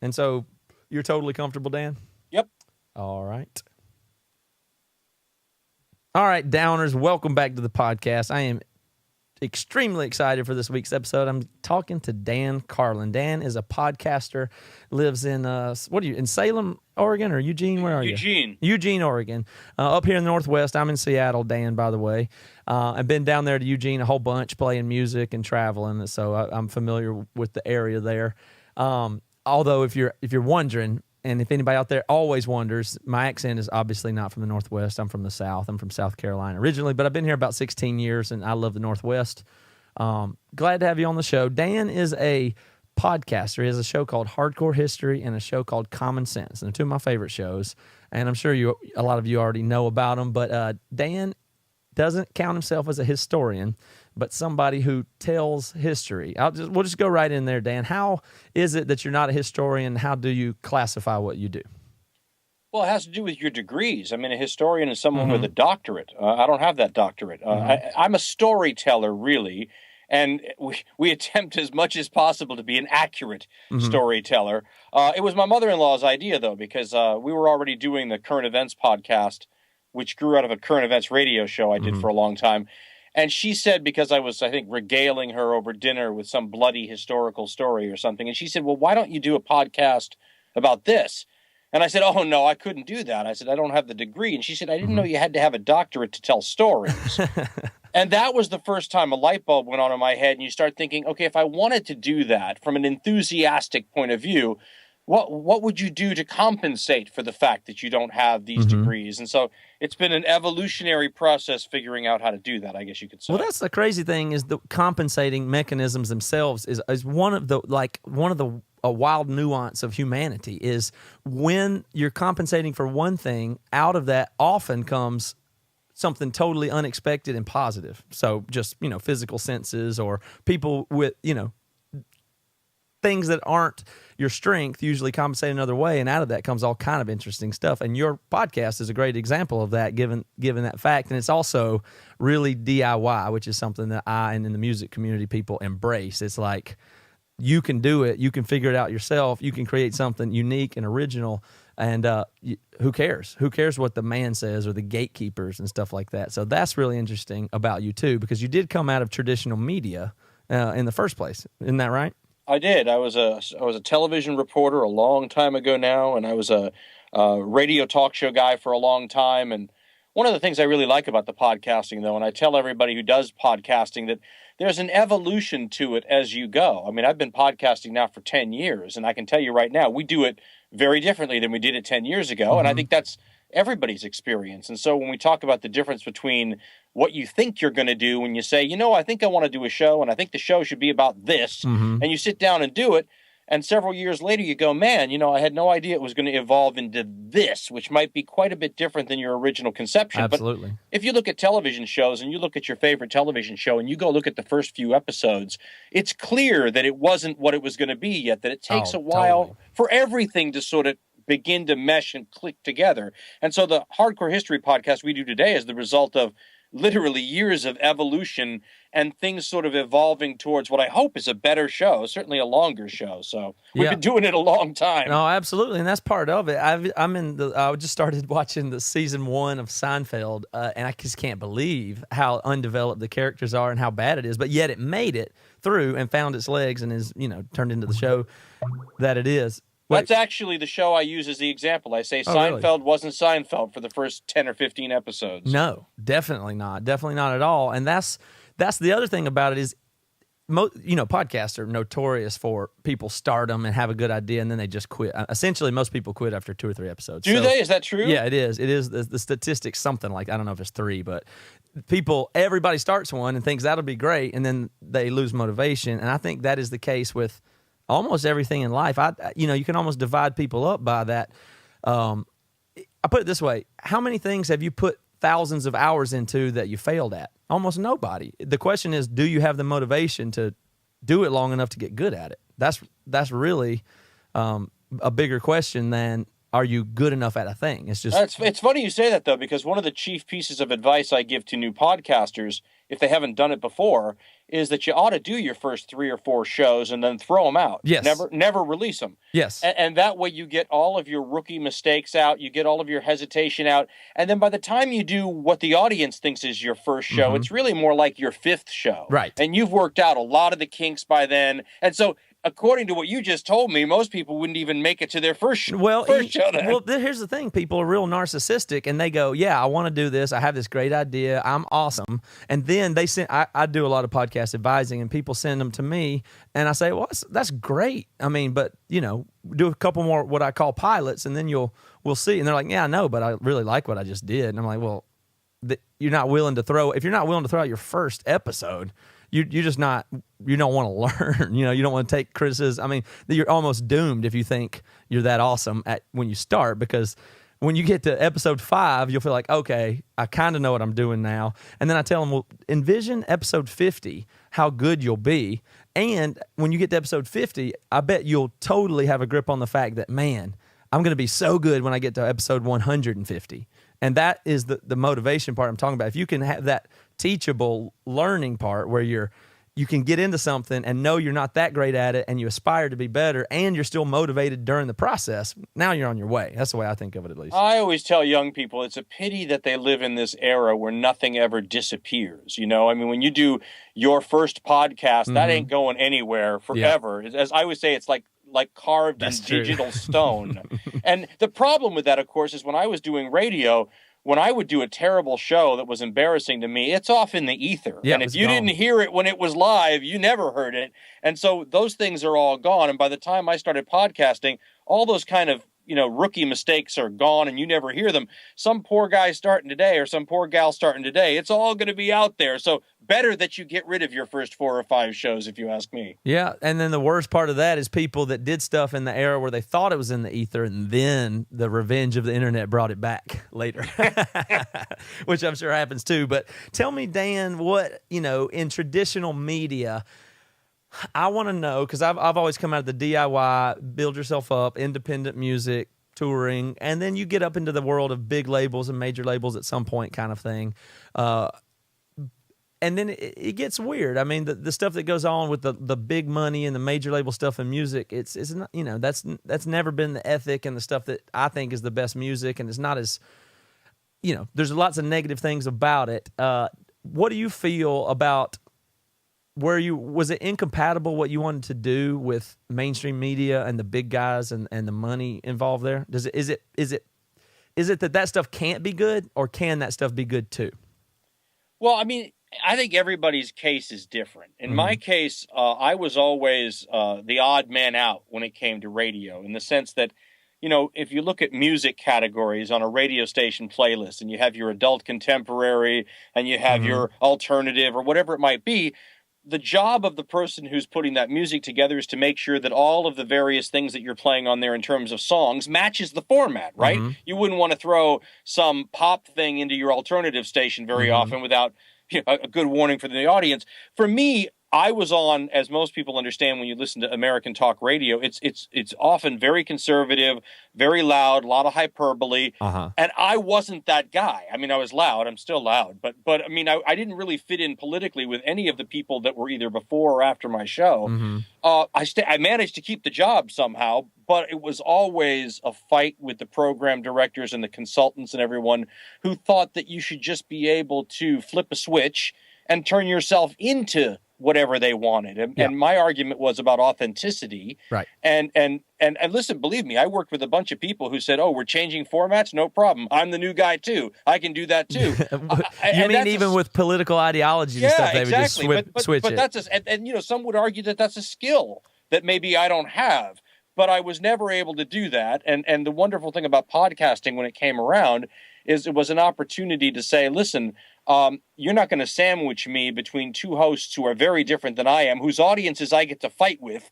And so you're totally comfortable, Dan? Yep. All right. All right, Downers, welcome back to the podcast. I am extremely excited for this week's episode. I'm talking to Dan Carlin. Dan is a podcaster, lives in in Salem, Oregon, or Eugene? Where are you? Eugene, Oregon. Up here in the Northwest. I'm in Seattle, Dan, by the way. I've been down there to Eugene a whole bunch playing music and traveling, so I'm familiar with the area there. Although if you're wondering, and if anybody out there always wonders, my accent is obviously not from the Northwest. I'm from the South. I'm from South Carolina originally, but I've been here about 16 years, and I love the Northwest. Glad to have you on the show. Dan is a podcaster. He has a show called Hardcore History and a show called Common Sense, and they're two of my favorite shows, and I'm sure a lot of you already know about them, but Dan doesn't count himself as a historian, but somebody who tells history. We'll just go right in there, Dan. How is it that you're not a historian? How do you classify what you do? Well, it has to do with your degrees. I mean, a historian is someone with a doctorate. I don't have that doctorate. I'm a storyteller, really, and we attempt as much as possible to be an accurate storyteller. It was my mother-in-law's idea, though, because we were already doing the current events podcast, which grew out of a current events radio show I did for a long time. And she said, because I was, I think, regaling her over dinner with some bloody historical story or something, and she said, well, why don't you do a podcast about this? And I said, oh, no, I couldn't do that. I said, I don't have the degree. And she said, I didn't know you had to have a doctorate to tell stories. And that was the first time a light bulb went on in my head, and you start thinking, okay, if I wanted to do that from an enthusiastic point of view, what would you do to compensate for the fact that you don't have these degrees? And so it's been an evolutionary process figuring out how to do that, I guess you could say. Well, that's the crazy thing, is the compensating mechanisms themselves is one of the wild nuance of humanity is when you're compensating for one thing, out of that often comes something totally unexpected and positive. So just, physical senses or people with, things that aren't your strength usually compensate another way, and out of that comes all kind of interesting stuff. And your podcast is a great example of that, given that fact. And it's also really DIY, which is something that I and in the music community people embrace. It's like you can do it, you can figure it out yourself, you can create something unique and original. And who cares? Who cares what the man says or the gatekeepers and stuff like that? So that's really interesting about you too, because you did come out of traditional media in the first place. Isn't that right? I did. I was a television reporter a long time ago now, and I was a radio talk show guy for a long time. And one of the things I really like about the podcasting, though, and I tell everybody who does podcasting that there's an evolution to it as you go. I mean, I've been podcasting now for 10 years, and I can tell you right now, we do it very differently than we did it 10 years ago. And I think that's everybody's experience. And so when we talk about the difference between what you think you're going to do when you say, I think I want to do a show and I think the show should be about this, and you sit down and do it, and several years later you go, man, I had no idea it was going to evolve into this, which might be quite a bit different than your original conception. Absolutely. But if you look at television shows and you look at your favorite television show and you go look at the first few episodes, it's clear that it wasn't what it was going to be yet, that it takes a while for everything to sort of begin to mesh and click together. And so the Hardcore History podcast we do today is the result of literally years of evolution and things sort of evolving towards what I hope is a better show, certainly a longer show. So we've been doing it a long time. No, absolutely, and that's part of it. I just started watching the season 1 of Seinfeld, and I just can't believe how undeveloped the characters are and how bad it is. But yet it made it through and found its legs and is turned into the show that it is. That's actually the show I use as the example. I say Seinfeld wasn't Seinfeld for the first 10 or 15 episodes. No, definitely not. Definitely not at all. And that's the other thing about it is, podcasts are notorious for people start them and have a good idea and then they just quit. Essentially, most people quit after 2 or 3 episodes. Do they? Is that true? Yeah, it is. It is the statistics, something like, I don't know if it's 3, but everybody starts one and thinks that'll be great, and then they lose motivation. And I think that is the case with almost everything in life. You can almost divide people up by that. I put it this way: how many things have you put thousands of hours into that you failed at? Almost nobody. The question is, do you have the motivation to do it long enough to get good at it? That's really a bigger question than are you good enough at a thing? It's just it's funny you say that, though, because one of the chief pieces of advice I give to new podcasters, if they haven't done it before, is that you ought to do your first 3 or 4 shows and then throw them out. Yes. Never release them. Yes. And that way you get all of your rookie mistakes out, you get all of your hesitation out, and then by the time you do what the audience thinks is your first show, it's really more like your 5th show. Right. And you've worked out a lot of the kinks by then. And so, according to what you just told me, most people wouldn't even make it to their first show. Well, here's the thing. People are real narcissistic, and they go, yeah, I want to do this. I have this great idea. I'm awesome. And then they send, I do a lot of podcast advising, and people send them to me, and I say, well, that's great. I mean, but, do a couple more what I call pilots, and then we'll see. And they're like, yeah, I know, but I really like what I just did. And I'm like, well, if you're not willing to throw out your first episode, you're just not, you don't want to learn, you don't want to take criticism. I mean, you're almost doomed if you think you're that awesome when you start, because when you get to episode 5, you'll feel like, okay, I kind of know what I'm doing now. And then I tell them, well, envision episode 50, how good you'll be. And when you get to episode 50, I bet you'll totally have a grip on the fact that, man, I'm going to be so good when I get to episode 150. And that is the motivation part I'm talking about. If you can have that teachable learning part where you can get into something and know you're not that great at it and you aspire to be better and you're still motivated during the process, now you're on your way. That's the way I think of it, at least. I always tell young people it's a pity that they live in this era where nothing ever disappears. I mean, when you do your first podcast, that ain't going anywhere forever. Yeah. As I always say, it's like carved in digital stone. And the problem with that, of course, is when I was doing radio, when I would do a terrible show that was embarrassing to me, it's off in the ether. Yeah, and if you didn't hear it when it was live, you never heard it. And so those things are all gone. And by the time I started podcasting, all those kind of rookie mistakes are gone and you never hear them. Some poor guy starting today or some poor gal starting today, it's all going to be out there. So better that you get rid of your first 4 or 5 shows, if you ask me. Yeah, and then the worst part of that is people that did stuff in the era where they thought it was in the ether, and then the revenge of the internet brought it back later, which I'm sure happens too. But tell me, Dan, what, in traditional media, I want to know, because I've always come out of the DIY, build yourself up, independent music, touring, and then you get up into the world of big labels and major labels at some point kind of thing. And then it gets weird. I mean, the stuff that goes on with the big money and the major label stuff in music, it's not, that's never been the ethic and the stuff that I think is the best music, and it's not as, there's lots of negative things about it. What do you feel about was it incompatible what you wanted to do with mainstream media and the big guys and the money involved there? Is it that stuff can't be good, or can that stuff be good too? Well, I mean, I think everybody's case is different. In my case, I was always the odd man out when it came to radio, in the sense that, if you look at music categories on a radio station playlist and you have your adult contemporary and you have your alternative or whatever it might be, the job of the person who's putting that music together is to make sure that all of the various things that you're playing on there in terms of songs matches the format, right? You wouldn't want to throw some pop thing into your alternative station very often without a good warning for the audience. For me, I was on, as most people understand when you listen to American talk radio, it's often very conservative, very loud, a lot of hyperbole, and I wasn't that guy. I mean, I was loud, I'm still loud, but I mean, I didn't really fit in politically with any of the people that were either before or after my show. I managed to keep the job somehow, but it was always a fight with the program directors and the consultants and everyone who thought that you should just be able to flip a switch and turn yourself into whatever they wanted. And my argument was about authenticity. Right. And listen, believe me, I worked with a bunch of people who said, "Oh, we're changing formats? No problem. I'm the new guy too. I can do that too." You mean even with political ideology and stuff, they would just switch but it. That's and some would argue that that's a skill that maybe I don't have. But I was never able to do that. And the wonderful thing about podcasting when it came around is it was an opportunity to say, listen, you're not going to sandwich me between 2 hosts who are very different than I am, whose audiences I get to fight with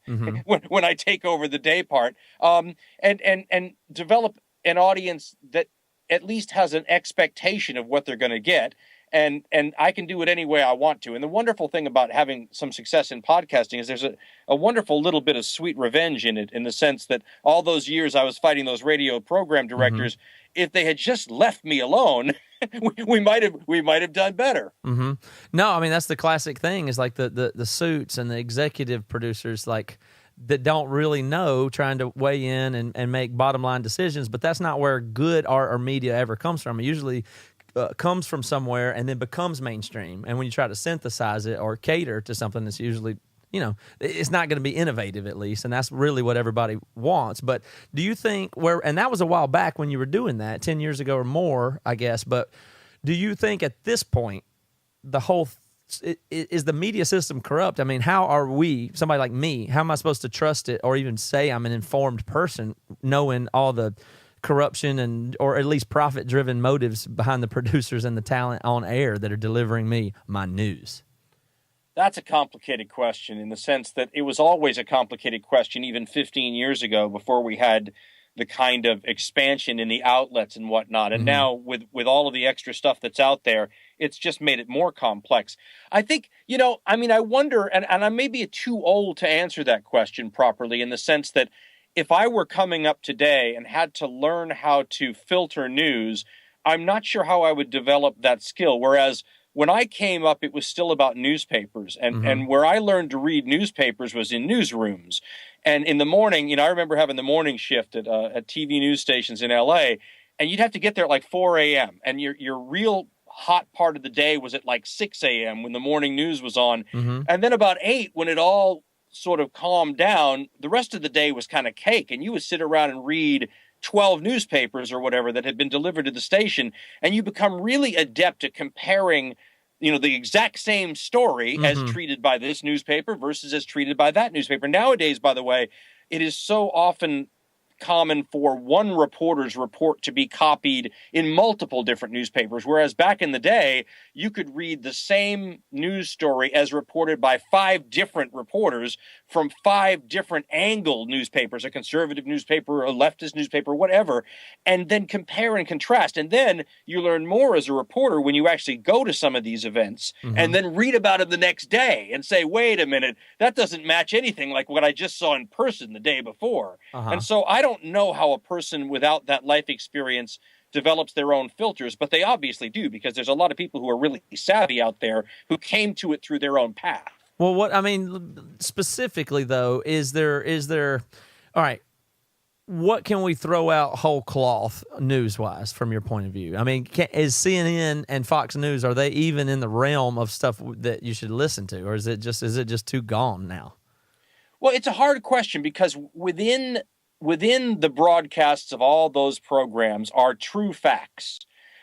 when I take over the day part, and develop an audience that at least has an expectation of what they're going to get. and I can do it any way I want to. And the wonderful thing about having some success in podcasting is there's a wonderful little bit of sweet revenge in it, in the sense that all those years I was fighting those radio program directors, if they had just left me alone, we might have done better. No, I mean, that's the classic thing, is like the suits and the executive producers, like, that don't really know, trying to weigh in and make bottom line decisions. But that's not where good art or media ever comes from. It usually comes from somewhere and then becomes mainstream. And when you try to synthesize it or cater to something, that's usually, it's not going to be innovative, at least. And that's really what everybody wants. But do you think and that was a while back when you were doing that, 10 years ago or more, I guess. But do you think at this point, is the media system corrupt? I mean, how are we, somebody like me, how am I supposed to trust it or even say I'm an informed person, knowing all the corruption or at least profit-driven motives behind the producers and the talent on air that are delivering me my news? That's a complicated question, in the sense that it was always a complicated question even 15 years ago, before we had the kind of expansion in the outlets and whatnot. And now with all of the extra stuff that's out there, it's just made it more complex. I think, I wonder, and I may be too old to answer that question properly, in the sense that if I were coming up today and had to learn how to filter news, I'm not sure how I would develop that skill. Whereas when I came up, it was still about newspapers. And where I learned to read newspapers was in newsrooms. And in the morning, I remember having the morning shift at TV news stations in LA, and you'd have to get there at like 4 a.m. And your real hot part of the day was at like 6 a.m. when the morning news was on. And then about 8, when it all sort of calmed down, the rest of the day was kind of cake. And you would sit around and read 12 newspapers or whatever that had been delivered to the station. And you become really adept at comparing, the exact same story as treated by this newspaper versus as treated by that newspaper. Nowadays, by the way, it is so often common for one reporter's report to be copied in multiple different newspapers, whereas back in the day, you could read the same news story as reported by 5 different reporters from 5 different angled newspapers, a conservative newspaper, a leftist newspaper, whatever, and then compare and contrast. And then you learn more as a reporter when you actually go to some of these events and then read about them the next day and say, wait a minute, that doesn't match anything like what I just saw in person the day before. And so I don't know how a person without that life experience develops their own filters, but they obviously do, because there's a lot of people who are really savvy out there who came to it through their own path. Well, specifically though, is there, all right, what can we throw out whole cloth news-wise from your point of view? I mean, is CNN and Fox News, are they even in the realm of stuff that you should listen to, or is it just too gone now? Well, it's a hard question, because within the broadcasts of all those programs are true facts.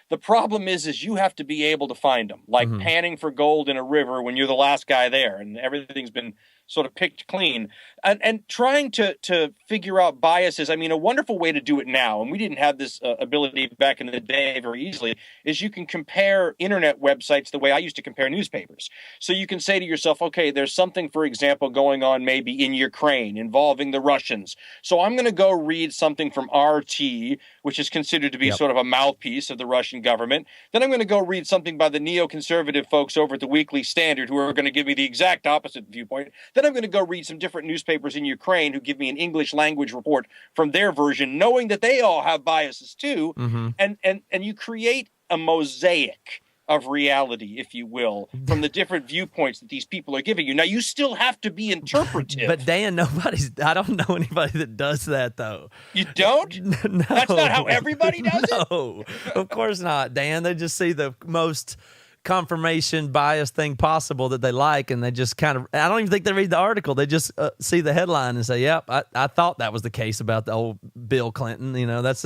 The problem is you have to be able to find them, like panning for gold in a river when you're the last guy there and everything's been sort of picked clean, and trying to figure out biases. I mean, a wonderful way to do it now, and we didn't have this ability back in the day very easily, is you can compare internet websites the way I used to compare newspapers. So you can say to yourself, okay, there's something, for example, going on maybe in Ukraine involving the Russians. So I'm going to go read something from RT, which is considered to be sort of a mouthpiece of the Russian government. Then I'm going to go read something by the neoconservative folks over at the Weekly Standard, who are going to give me the exact opposite viewpoint. Then I'm going to go read some different newspapers in Ukraine who give me an English language report from their version, knowing that they all have biases too. And you create a mosaic of reality, if you will, from the different viewpoints that these people are giving you. Now, you still have to be interpretive. But Dan, I don't know anybody that does that, though. You don't? No. That's not how everybody does it? No, of course not, Dan. They just see the most confirmation bias thing possible that they like, and they just kind of, I don't even think they read the article. They just see the headline and say, yep, I thought that was the case about the old Bill Clinton. That's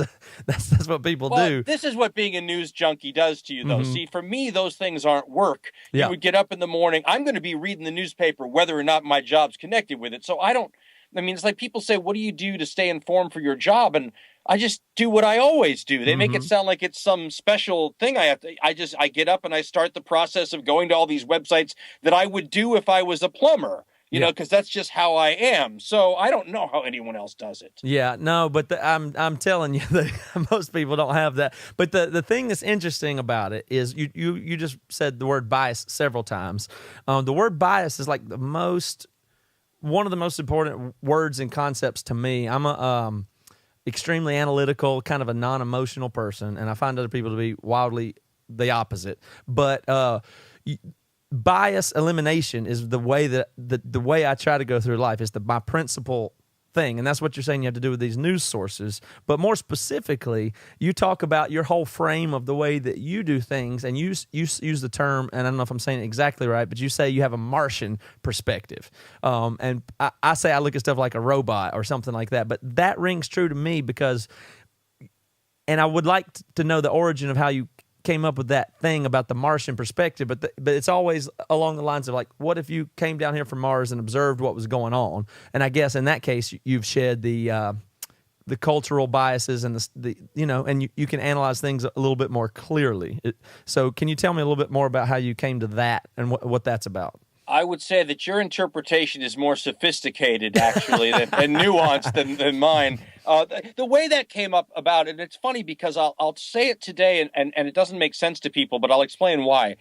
what people do. This is what being a news junkie does to you, though. See, for me, those things aren't work. You would get up in the morning, I'm going to be reading the newspaper whether or not my job's connected with it. So it's like people say, what do you do to stay informed for your job? And I just do what I always do. They make it sound like it's some special thing I get up and I start the process of going to all these websites that I would do if I was a plumber. you know, because that's just how I am. So I don't know how anyone else does it. Yeah, no, but I'm telling you that most people don't have that. But the thing that's interesting about it is you just said the word bias several times. The word bias is like one of the most important words and concepts to me. I'm a extremely analytical, kind of a non-emotional person, and I find other people to be wildly the opposite. But bias elimination is the way that the way I try to go through life is my principal thing, and that's what you're saying you have to do with these news sources. But more specifically, you talk about your whole frame of the way that you do things, and you use the term, and I don't know if I'm saying it exactly right, but you say you have a Martian perspective, and I say I look at stuff like a robot or something like that. But that rings true to me because, and I would like to know the origin of how you came up with that thing about the Martian perspective, but it's always along the lines of like, what if you came down here from Mars and observed what was going on? And I guess in that case, you've shed the cultural biases and the you know, and you can analyze things a little bit more clearly. So can you tell me a little bit more about how you came to that and what that's about? I would say that your interpretation is more sophisticated, actually, and nuanced than mine. The way that came up about it, and it's funny because I'll say it today, and it doesn't make sense to people, but I'll explain why.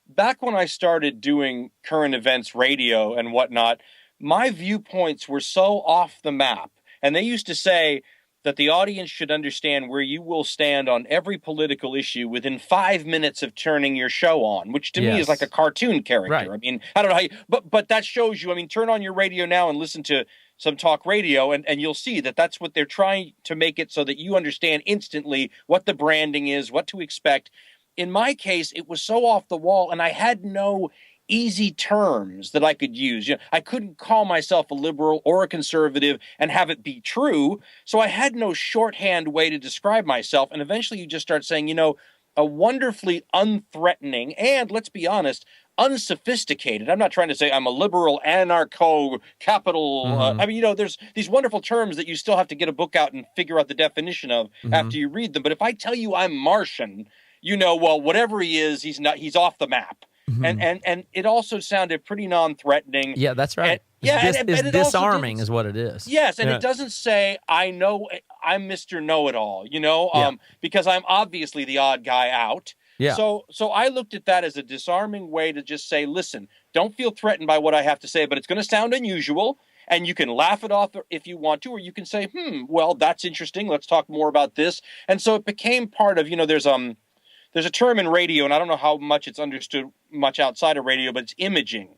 Back when I started doing current events radio and whatnot, my viewpoints were so off the map. And they used to say that the audience should understand where you will stand on every political issue within 5 minutes of turning your show on, which to me is like a cartoon character. Right. I mean, I don't know how but that shows you, I mean, turn on your radio now and listen to some talk radio, and you'll see that that's what they're trying to make it so that you understand instantly what the branding is, what to expect. In my case, it was so off the wall, and I had no easy terms that I could use. You know, I couldn't call myself a liberal or a conservative and have it be true. So I had no shorthand way to describe myself. And eventually you just start saying, you know, a wonderfully unthreatening and, let's be honest, unsophisticated. I'm not trying to say I'm a liberal, anarcho, capital. I mean, you know, there's these wonderful terms that you still have to get a book out and figure out the definition of after you read them. But if I tell you I'm Martian, you know, well, whatever he is, he's off the map. And it also sounded pretty non-threatening. Yeah, that's right. And, it's disarming is what it is. Yes, and it doesn't say, I know I'm Mr. Know-It-All, you know, because I'm obviously the odd guy out. Yeah. So I looked at that as a disarming way to just say, listen, don't feel threatened by what I have to say, but it's going to sound unusual, and you can laugh it off if you want to, or you can say, well, that's interesting. Let's talk more about this. And so it became part of, you know, there's a term in radio, and I don't know how much it's understood much outside of radio, but it's imaging.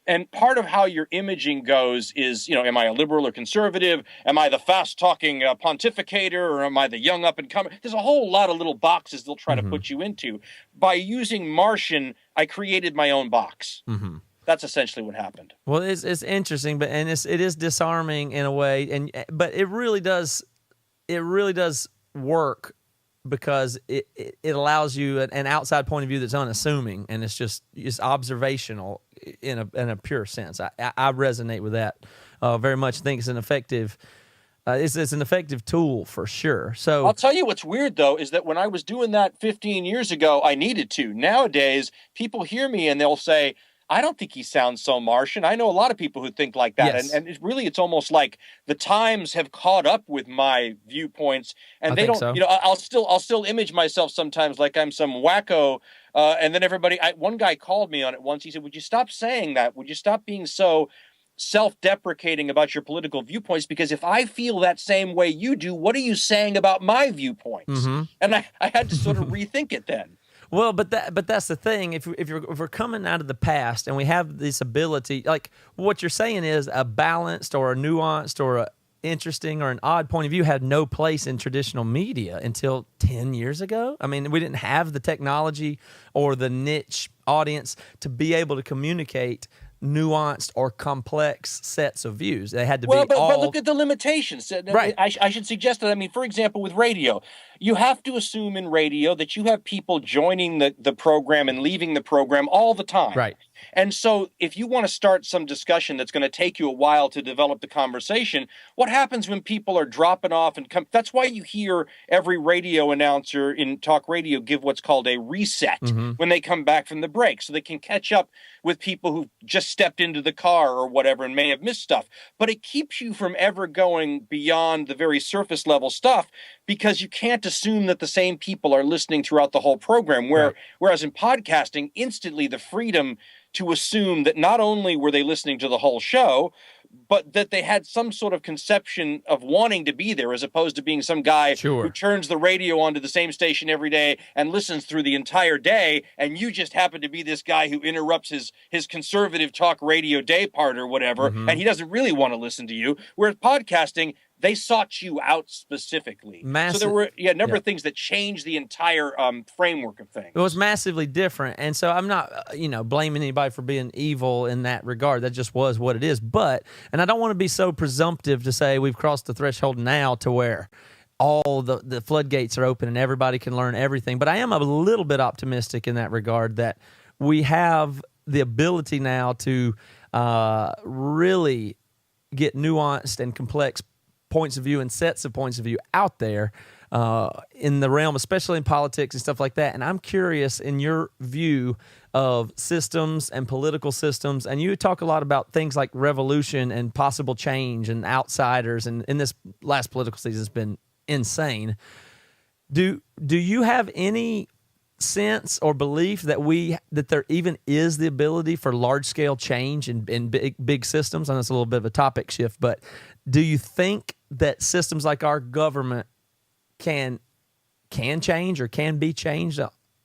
And part of how your imaging goes is, you know, am I a liberal or conservative? Am I the fast-talking pontificator, or am I the young up-and-comer? There's a whole lot of little boxes they'll try to put you into. By using Martian, I created my own box. That's essentially what happened. Well, it's interesting, but it is disarming in a way, but it really does work, because it allows you an outside point of view that's unassuming, and it's observational in a pure sense. I resonate with that very much. I think it's an effective tool for sure. So I'll tell you what's weird though is that when I was doing that 15 years ago, I needed to. Nowadays, people hear me and they'll say, I don't think he sounds so Martian. I know a lot of people who think like that. Yes. And it's almost like the times have caught up with my viewpoints, and they don't, so. You know, I'll still image myself sometimes like I'm some wacko. And then one guy called me on it once. He said, would you stop saying that? Would you stop being so self-deprecating about your political viewpoints? Because if I feel that same way you do, what are you saying about my viewpoints? And I had to sort of rethink it then. Well, but that's the thing. If we're coming out of the past and we have this ability, like what you're saying is a balanced or a nuanced or a interesting or an odd point of view had no place in traditional media until 10 years ago. I mean, we didn't have the technology or the niche audience to be able to communicate nuanced or complex sets of views. They had to but look at the limitations. Right. I should suggest that. I mean, for example, with radio, you have to assume in radio that you have people joining the program and leaving the program all the time. Right. And so if you want to start some discussion that's going to take you a while to develop the conversation, what happens when people are dropping off and come? That's why you hear every radio announcer in talk radio give what's called a reset when they come back from the break, so they can catch up with people who just stepped into the car or whatever and may have missed stuff. But it keeps you from ever going beyond the very surface level stuff, because you can't assume that the same people are listening throughout the whole program. Whereas in podcasting, instantly the freedom to assume that not only were they listening to the whole show, but that they had some sort of conception of wanting to be there, as opposed to being some guy who turns the radio onto the same station every day and listens through the entire day, and you just happen to be this guy who interrupts his conservative talk radio day part or whatever, and he doesn't really want to listen to you. Whereas podcasting, they sought you out specifically. Massive. So there were a number of things that changed the entire framework of things. It was massively different. And so I'm not, blaming anybody for being evil in that regard. That just was what it is. And I don't want to be so presumptive to say we've crossed the threshold now to where all the floodgates are open and everybody can learn everything. But I am a little bit optimistic in that regard, that we have the ability now to really get nuanced and complex points of view and sets of points of view out there in the realm, especially in politics and stuff like that. And I'm curious, in your view of systems and political systems, and you talk a lot about things like revolution and possible change and outsiders, and in this last political season has been insane. Do you have any sense or belief that there even is the ability for large scale change in big systems? I know it's a little bit of a topic shift, but do you think that systems like our government can change or can be changed,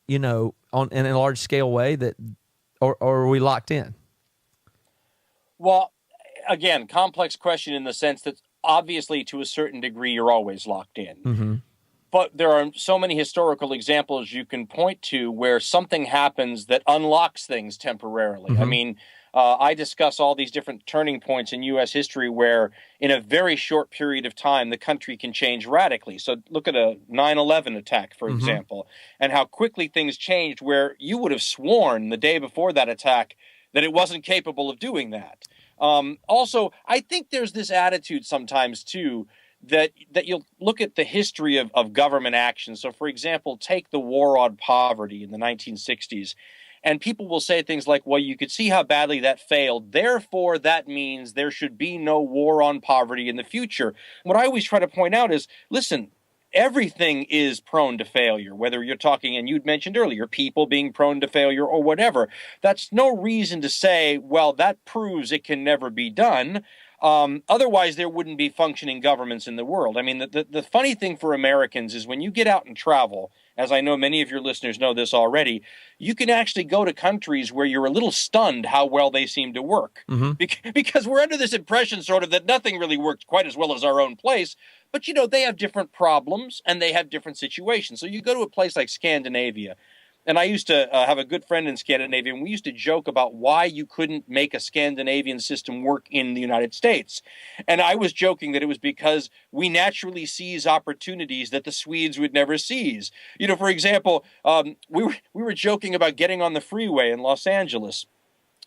in a large scale way, or are we locked in? Well, again, complex question in the sense that obviously to a certain degree you're always locked in. Mm-hmm. But there are so many historical examples you can point to where something happens that unlocks things temporarily. Mm-hmm. I mean, I discuss all these different turning points in U.S. history where in a very short period of time, the country can change radically. So look at a 9/11 attack, for example, and how quickly things changed, where you would have sworn the day before that attack that it wasn't capable of doing that. Also, I think there's this attitude sometimes, too, that you'll look at the history of government action. So, for example, take the war on poverty in the 1960s. And people will say things like, well, you could see how badly that failed. Therefore, that means there should be no war on poverty in the future. What I always try to point out is, listen, everything is prone to failure, whether you're talking, and you'd mentioned earlier, people being prone to failure or whatever. That's no reason to say, well, that proves it can never be done. Otherwise, there wouldn't be functioning governments in the world. I mean, the funny thing for Americans is when you get out and travel, as I know many of your listeners know this already, you can actually go to countries where you're a little stunned how well they seem to work. Mm-hmm. Because we're under this impression sort of that nothing really works quite as well as our own place. But, they have different problems and they have different situations. So you go to a place like Scandinavia. And I used to have a good friend in Scandinavia, and we used to joke about why you couldn't make a Scandinavian system work in the United States. And I was joking that it was because we naturally seize opportunities that the Swedes would never seize. For example, we were joking about getting on the freeway in Los Angeles.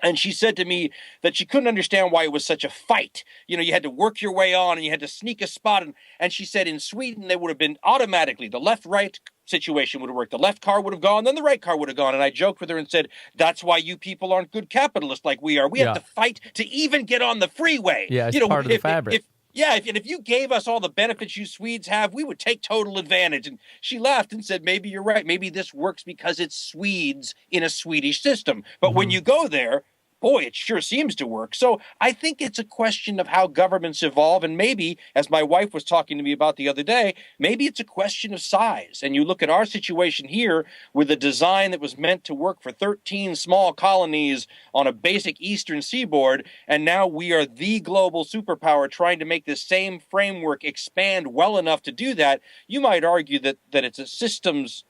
And she said to me that she couldn't understand why it was such a fight. You had to work your way on and you had to sneak a spot. And she said in Sweden, they would have been automatically, the left-right situation would have worked. The left car would have gone, then the right car would have gone. And I joked with her and said, that's why you people aren't good capitalists like we are. We have to fight to even get on the freeway. Yeah, it's part of the fabric. If you gave us all the benefits you Swedes have, we would take total advantage. And she laughed and said, maybe you're right. Maybe this works because it's Swedes in a Swedish system. But when you go there, boy, it sure seems to work. So I think it's a question of how governments evolve. And maybe, as my wife was talking to me about the other day, maybe it's a question of size. And you look at our situation here with a design that was meant to work for 13 small colonies on a basic eastern seaboard. And now we are the global superpower trying to make this same framework expand well enough to do that. You might argue that it's a systems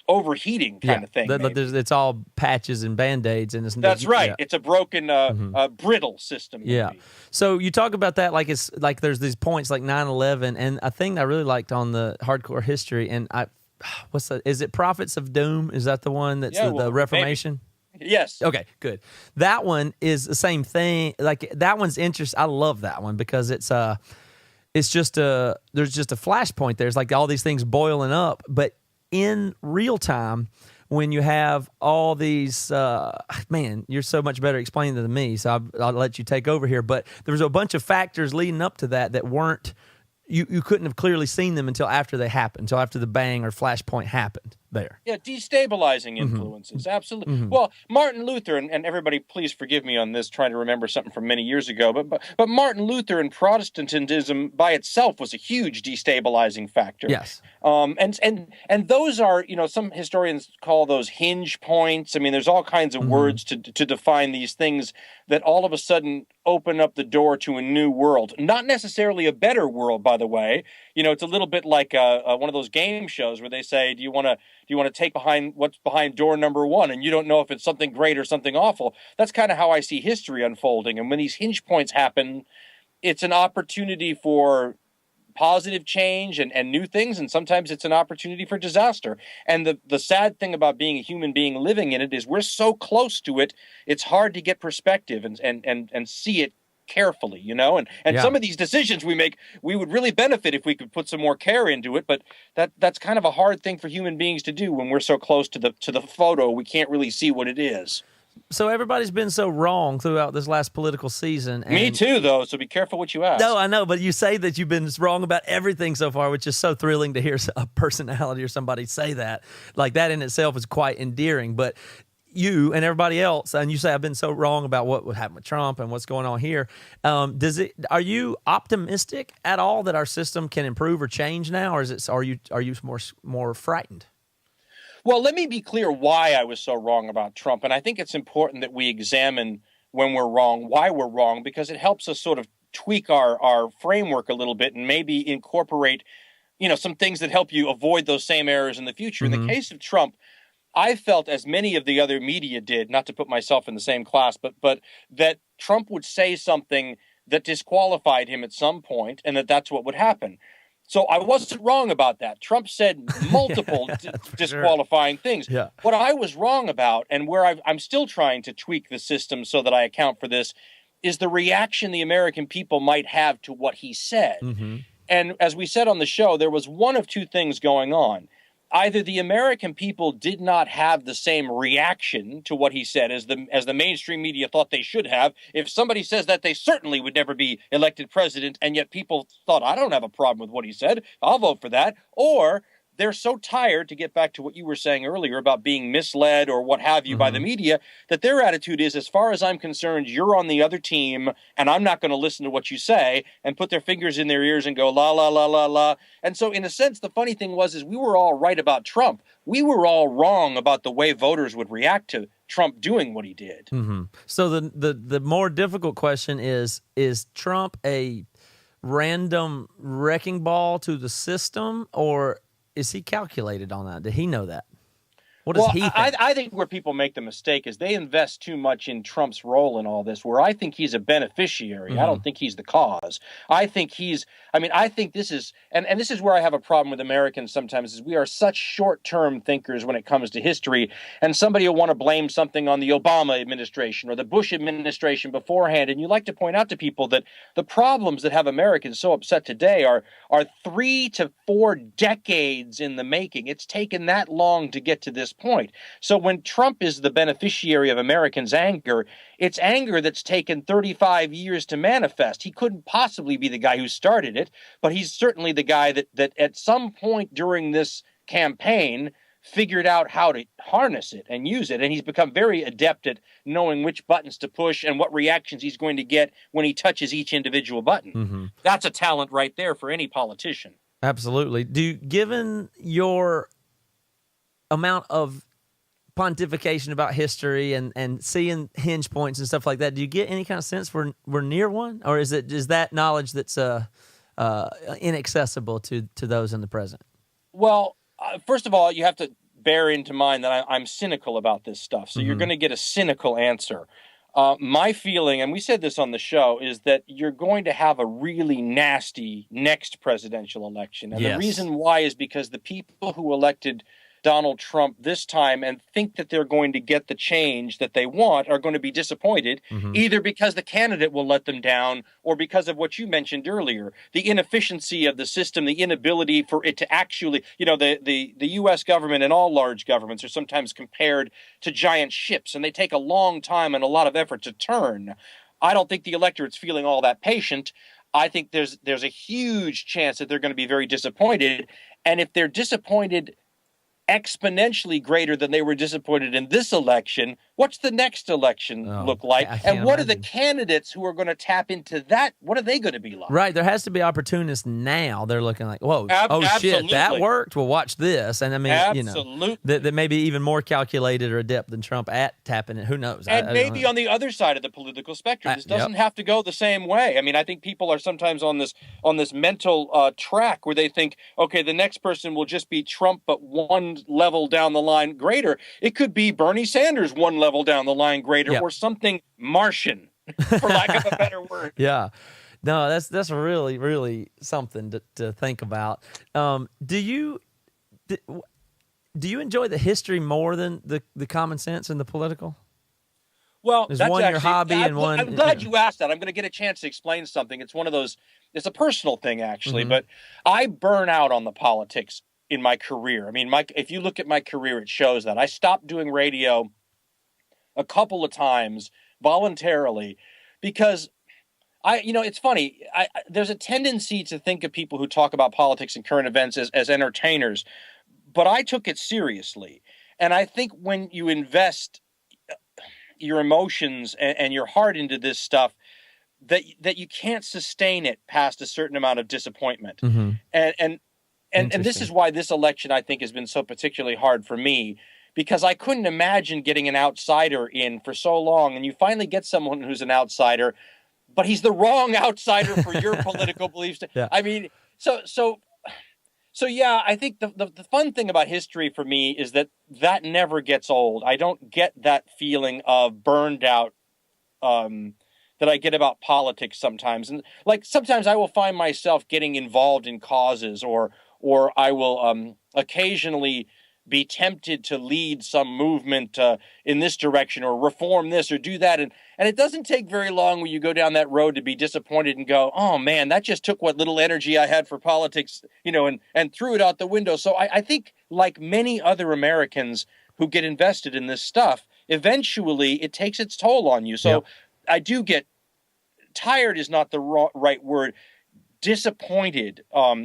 overheating kind of thing. It's all patches and Band-Aids. That's right. Yeah. It's a broken, brittle system. Yeah. Maybe. So you talk about that like it's like there's these points like 9/11, and a thing I really liked on the Hardcore History, and what's that? Is it Prophets of Doom? Is that the one that's the Reformation? Maybe. Yes. Okay, good. That one is the same thing. Like that one's interesting. I love that one because it's just there's just a flashpoint. There's like all these things boiling up, but in real time, when you have all these, man, you're so much better explaining it than me, so I'll let you take over here. But there was a bunch of factors leading up to that weren't, you couldn't have clearly seen them until after they happened, until after the bang or flashpoint happened there. Yeah, destabilizing influences. Absolutely. Well, Martin Luther, and everybody please forgive me on this, trying to remember something from many years ago, but Martin Luther and Protestantism by itself was a huge destabilizing factor. Yes. And those are, some historians call those hinge points. I mean, there's all kinds of words to define these things that all of a sudden open up the door to a new world. Not necessarily a better world, by the way. It's a little bit like one of those game shows where they say, do you want to take behind what's behind door number 1? And you don't know if it's something great or something awful. That's kind of how I see history unfolding. And when these hinge points happen, it's an opportunity for positive change and new things, and sometimes it's an opportunity for disaster. And the sad thing about being a human being living in it is we're so close to it, it's hard to get perspective and see it carefully, and some of these decisions we make, we would really benefit if we could put some more care into it, but that's kind of a hard thing for human beings to do when we're so close to the photo, we can't really see what it is. So everybody's been so wrong throughout this last political season. Me too, though, so be careful what you ask. No, I know, but you say that you've been wrong about everything so far, which is so thrilling to hear a personality or somebody say that. Like, that in itself is quite endearing, but you and everybody else, and you say I've been so wrong about what would happen with Trump and what's going on here. Are you optimistic at all that our system can improve or change now, or are you more frightened? Well, let me be clear why I was so wrong about Trump. And I think it's important that we examine when we're wrong, why we're wrong, because it helps us sort of tweak our framework a little bit and maybe incorporate, some things that help you avoid those same errors in the future. In the case of Trump, I felt, as many of the other media did, not to put myself in the same class, but that Trump would say something that disqualified him at some point and that's what would happen. So I wasn't wrong about that. Trump said multiple disqualifying things. Yeah. What I was wrong about, and where I'm still trying to tweak the system so that I account for this, is the reaction the American people might have to what he said. And as we said on the show, there was one of two things going on. Either the American people did not have the same reaction to what he said as the mainstream media thought they should have. If somebody says that, they certainly would never be elected president, and yet people thought, I don't have a problem with what he said, I'll vote for that. Or they're so tired, to get back to what you were saying earlier about being misled or what have you by the media, that their attitude is, as far as I'm concerned, you're on the other team and I'm not going to listen to what you say, and put their fingers in their ears and go, la, la, la, la, la. And so in a sense, the funny thing is we were all right about Trump. We were all wrong about the way voters would react to Trump doing what he did. So the more difficult question is Trump a random wrecking ball to the system, or is he calculated on that? Did he know that? What does he think? I think where people make the mistake is they invest too much in Trump's role in all this, where I think he's a beneficiary. I don't think he's the cause. I think this is, and this is where I have a problem with Americans sometimes, is we are such short-term thinkers when it comes to history, and somebody will want to blame something on the Obama administration or the Bush administration beforehand, and you like to point out to people that the problems that have Americans so upset today are 3 to 4 decades in the making. It's taken that long to get to this point. So when Trump is the beneficiary of Americans' anger, it's anger that's taken 35 years to manifest. He couldn't possibly be the guy who started it, but he's certainly the guy that at some point during this campaign figured out how to harness it and use it. And he's become very adept at knowing which buttons to push and what reactions he's going to get when he touches each individual button. That's a talent right there for any politician. Absolutely. Given your amount of pontification about history and seeing hinge points and stuff like that, do you get any kind of sense we're near one, or is that knowledge that's inaccessible to those in the present? Well, first of all, you have to bear into mind that I'm cynical about this stuff, so you're going to get a cynical answer. My feeling, and we said this on the show, is that you're going to have a really nasty next presidential election. And the reason why is because the people who elected Donald Trump this time and think that they're going to get the change that they want are going to be disappointed, either because the candidate will let them down or because of what you mentioned earlier, the inefficiency of the system, the inability for it to actually, the U.S. government and all large governments are sometimes compared to giant ships, and they take a long time and a lot of effort to turn. I don't think the electorate's feeling all that patient. I think there's a huge chance that they're going to be very disappointed. And if they're disappointed exponentially greater than they were disappointed in this election, what's the next election look like? And what are the candidates who are going to tap into that? What are they going to be like? Right. There has to be opportunists now. They're looking like, whoa, shit, that worked. Well, watch this. And I mean, that may be even more calculated or adept than Trump at tapping it. Who knows? And maybe on the other side of the political spectrum, this doesn't have to go the same way. I mean, I think people are sometimes on this mental track where they think, okay, the next person will just be Trump, but one level down the line greater. It could be Bernie Sanders one level down the line greater, or something Martian, for lack of a better word. Yeah. No, that's really, really something to think about. Do you enjoy the history more than the common sense and the political? Well, There's that's one your hobby and one. I'm glad you asked that. I'm going to get a chance to explain something. It's one of those. It's a personal thing, actually, but I burn out on the politics in my career. I mean, if you look at my career, it shows that. I stopped doing radio a couple of times voluntarily because it's funny. There's a tendency to think of people who talk about politics and current events as entertainers, but I took it seriously. And I think when you invest your emotions and your heart into this stuff, that you can't sustain it past a certain amount of disappointment. And this is why this election, I think, has been so particularly hard for me, because I couldn't imagine getting an outsider in for so long. And you finally get someone who's an outsider, but he's the wrong outsider for your political beliefs. Yeah. I mean, so yeah, I think the fun thing about history for me is that never gets old. I don't get that feeling of burned out that I get about politics sometimes. And like sometimes I will find myself getting involved in causes or I will occasionally be tempted to lead some movement in this direction or reform this or do that. And it doesn't take very long when you go down that road to be disappointed and go, oh, man, that just took what little energy I had for politics, and threw it out the window. So I think like many other Americans who get invested in this stuff, eventually it takes its toll on you. So I do get tired is not the right word. Disappointed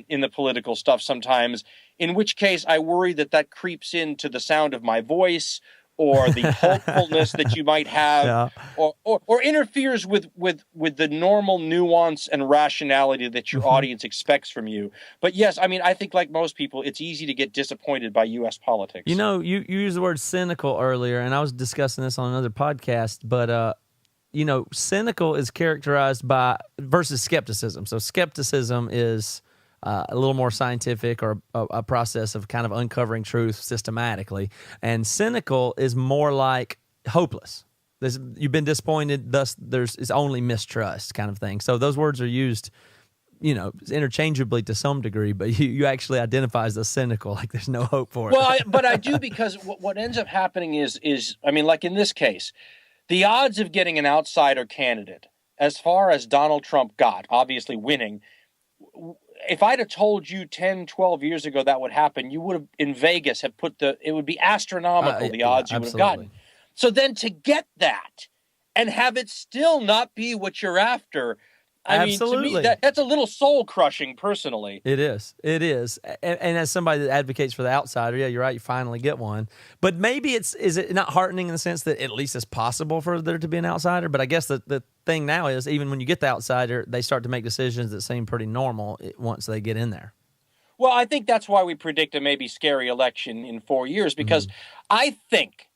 in the political stuff sometimes, in which case I worry that creeps into the sound of my voice or the hopefulness that you might have, or interferes with the normal nuance and rationality that your audience expects from you. But yes, I mean, I think like most people, it's easy to get disappointed by U.S. politics. You used the word cynical earlier, and I was discussing this on another podcast, but cynical is characterized by versus skepticism. So skepticism is a little more scientific or a process of kind of uncovering truth systematically. And cynical is more like hopeless. You've been disappointed, thus it's only mistrust kind of thing. So those words are used, interchangeably to some degree, but you actually identify as a cynical, like there's no hope for it. Well, but I do, because what ends up happening is, I mean, like in this case, the odds of getting an outsider candidate, as far as Donald Trump got, obviously winning, if I'd have told you 10, 12 years ago that would happen, you would have, in Vegas, it would be astronomical, the odds you would have gotten. So then to get that and have it still not be what you're after, I mean, to me, that's a little soul-crushing, personally. It is. And as somebody that advocates for the outsider, yeah, you're right, you finally get one. But maybe is it not heartening in the sense that at least it's possible for there to be an outsider? But I guess the thing now is, even when you get the outsider, they start to make decisions that seem pretty normal once they get in there. Well, I think that's why we predict a maybe scary election in 4 years, because I think,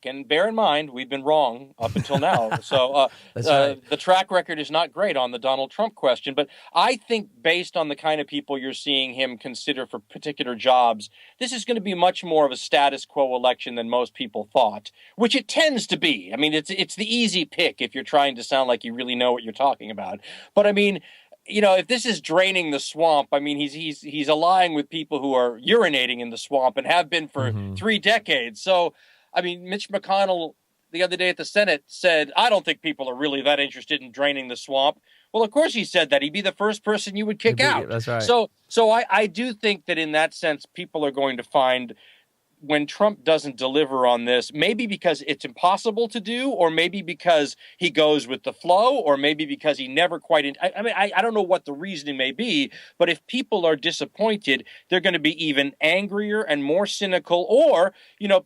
and bear in mind, we've been wrong up until now. So right. The track record is not great on the Donald Trump question. But I think based on the kind of people you're seeing him consider for particular jobs, this is going to be much more of a status quo election than most people thought, which it tends to be. I mean, it's the easy pick if you're trying to sound like you really know what you're talking about. But I mean, if this is draining the swamp, I mean, he's allying with people who are urinating in the swamp and have been for 3 decades. So, I mean, Mitch McConnell the other day at the Senate said, I don't think people are really that interested in draining the swamp. Well, of course he said that. He'd be the first person you would kick out. That's right. So I do think that in that sense, people are going to find when Trump doesn't deliver on this, maybe because it's impossible to do, or maybe because he goes with the flow, or maybe because he never quite... I don't know what the reasoning may be, but if people are disappointed, they're going to be even angrier and more cynical, or,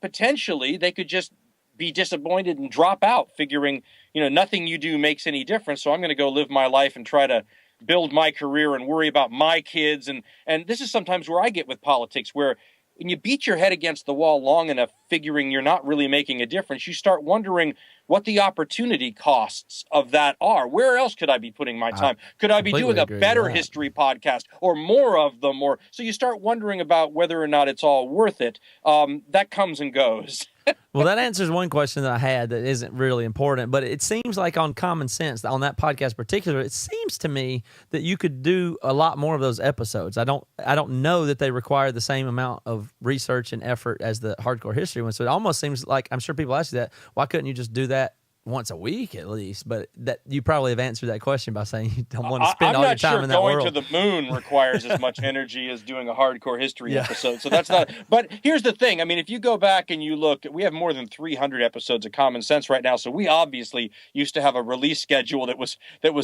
potentially they could just be disappointed and drop out, figuring, nothing you do makes any difference, so I'm going to go live my life and try to build my career and worry about my kids. And this is sometimes where I get with politics, where when you beat your head against the wall long enough, figuring you're not really making a difference, you start wondering what the opportunity costs of that are. Where else could I be putting my time? Could I be doing a better history podcast or more of them? Or so you start wondering about whether or not it's all worth it. That comes and goes. Well, that answers one question that I had that isn't really important, but it seems like on Common Sense, on that podcast in particular, it seems to me that you could do a lot more of those episodes. I don't know that they require the same amount of research and effort as the Hardcore History one, so it almost seems like, I'm sure people ask you that, why couldn't you just do that once a week at least? But that you probably have answered that question by saying you don't want to spend all your time in that world. I'm not sure going to the moon requires as much energy as doing a Hardcore History episode. So that's not. But here's the thing. I mean, if you go back and you look, we have more than 300 episodes of Common Sense right now. So we obviously used to have a release schedule that was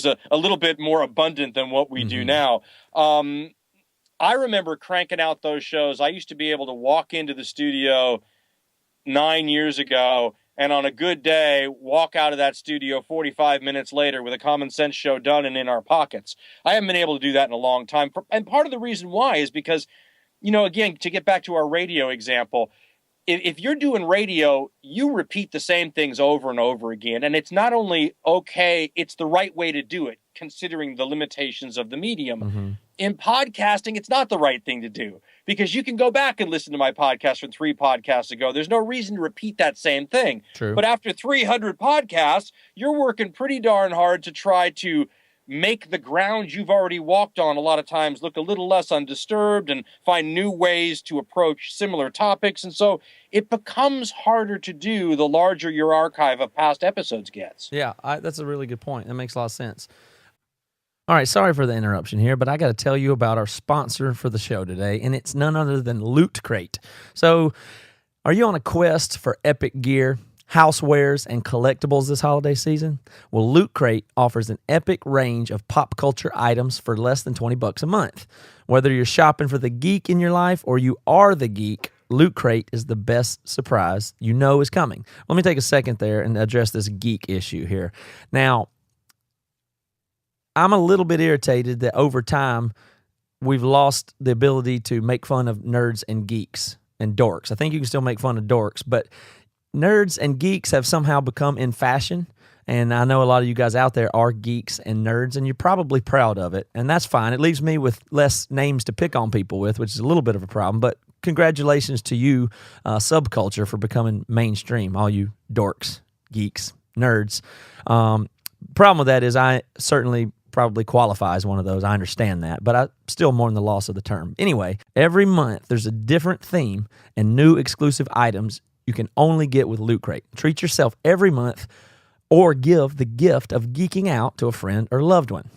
a little bit more abundant than what we do now. I remember cranking out those shows. I used to be able to walk into the studio 9 years ago, and on a good day, walk out of that studio 45 minutes later with a Common Sense show done and in our pockets. I haven't been able to do that in a long time. And part of the reason why is because, again, to get back to our radio example, if you're doing radio, you repeat the same things over and over again. And it's not only okay, it's the right way to do it, considering the limitations of the medium. In podcasting, it's not the right thing to do, because you can go back and listen to my podcast from 3 podcasts ago. There's no reason to repeat that same thing. True. But after 300 podcasts, you're working pretty darn hard to try to make the ground you've already walked on a lot of times look a little less undisturbed and find new ways to approach similar topics. And so it becomes harder to do the larger your archive of past episodes gets. Yeah, that's a really good point. That makes a lot of sense. All right, sorry for the interruption here, but I got to tell you about our sponsor for the show today, and it's none other than Loot Crate. So, are you on a quest for epic gear, housewares, and collectibles this holiday season? Well, Loot Crate offers an epic range of pop culture items for less than $20 a month. Whether you're shopping for the geek in your life or you are the geek, Loot Crate is the best surprise you know is coming. Let me take a second there and address this geek issue here. Now, I'm a little bit irritated that over time we've lost the ability to make fun of nerds and geeks and dorks. I think you can still make fun of dorks, but nerds and geeks have somehow become in fashion. And I know a lot of you guys out there are geeks and nerds, and you're probably proud of it. And that's fine. It leaves me with less names to pick on people with, which is a little bit of a problem. But congratulations to you, subculture, for becoming mainstream, all you dorks, geeks, nerds. Problem with that is I certainly probably qualify as one of those. I understand that, but I still mourn the loss of the term. Anyway, every month there's a different theme and new exclusive items you can only get with Loot Crate. Treat yourself every month or give the gift of geeking out to a friend or loved one.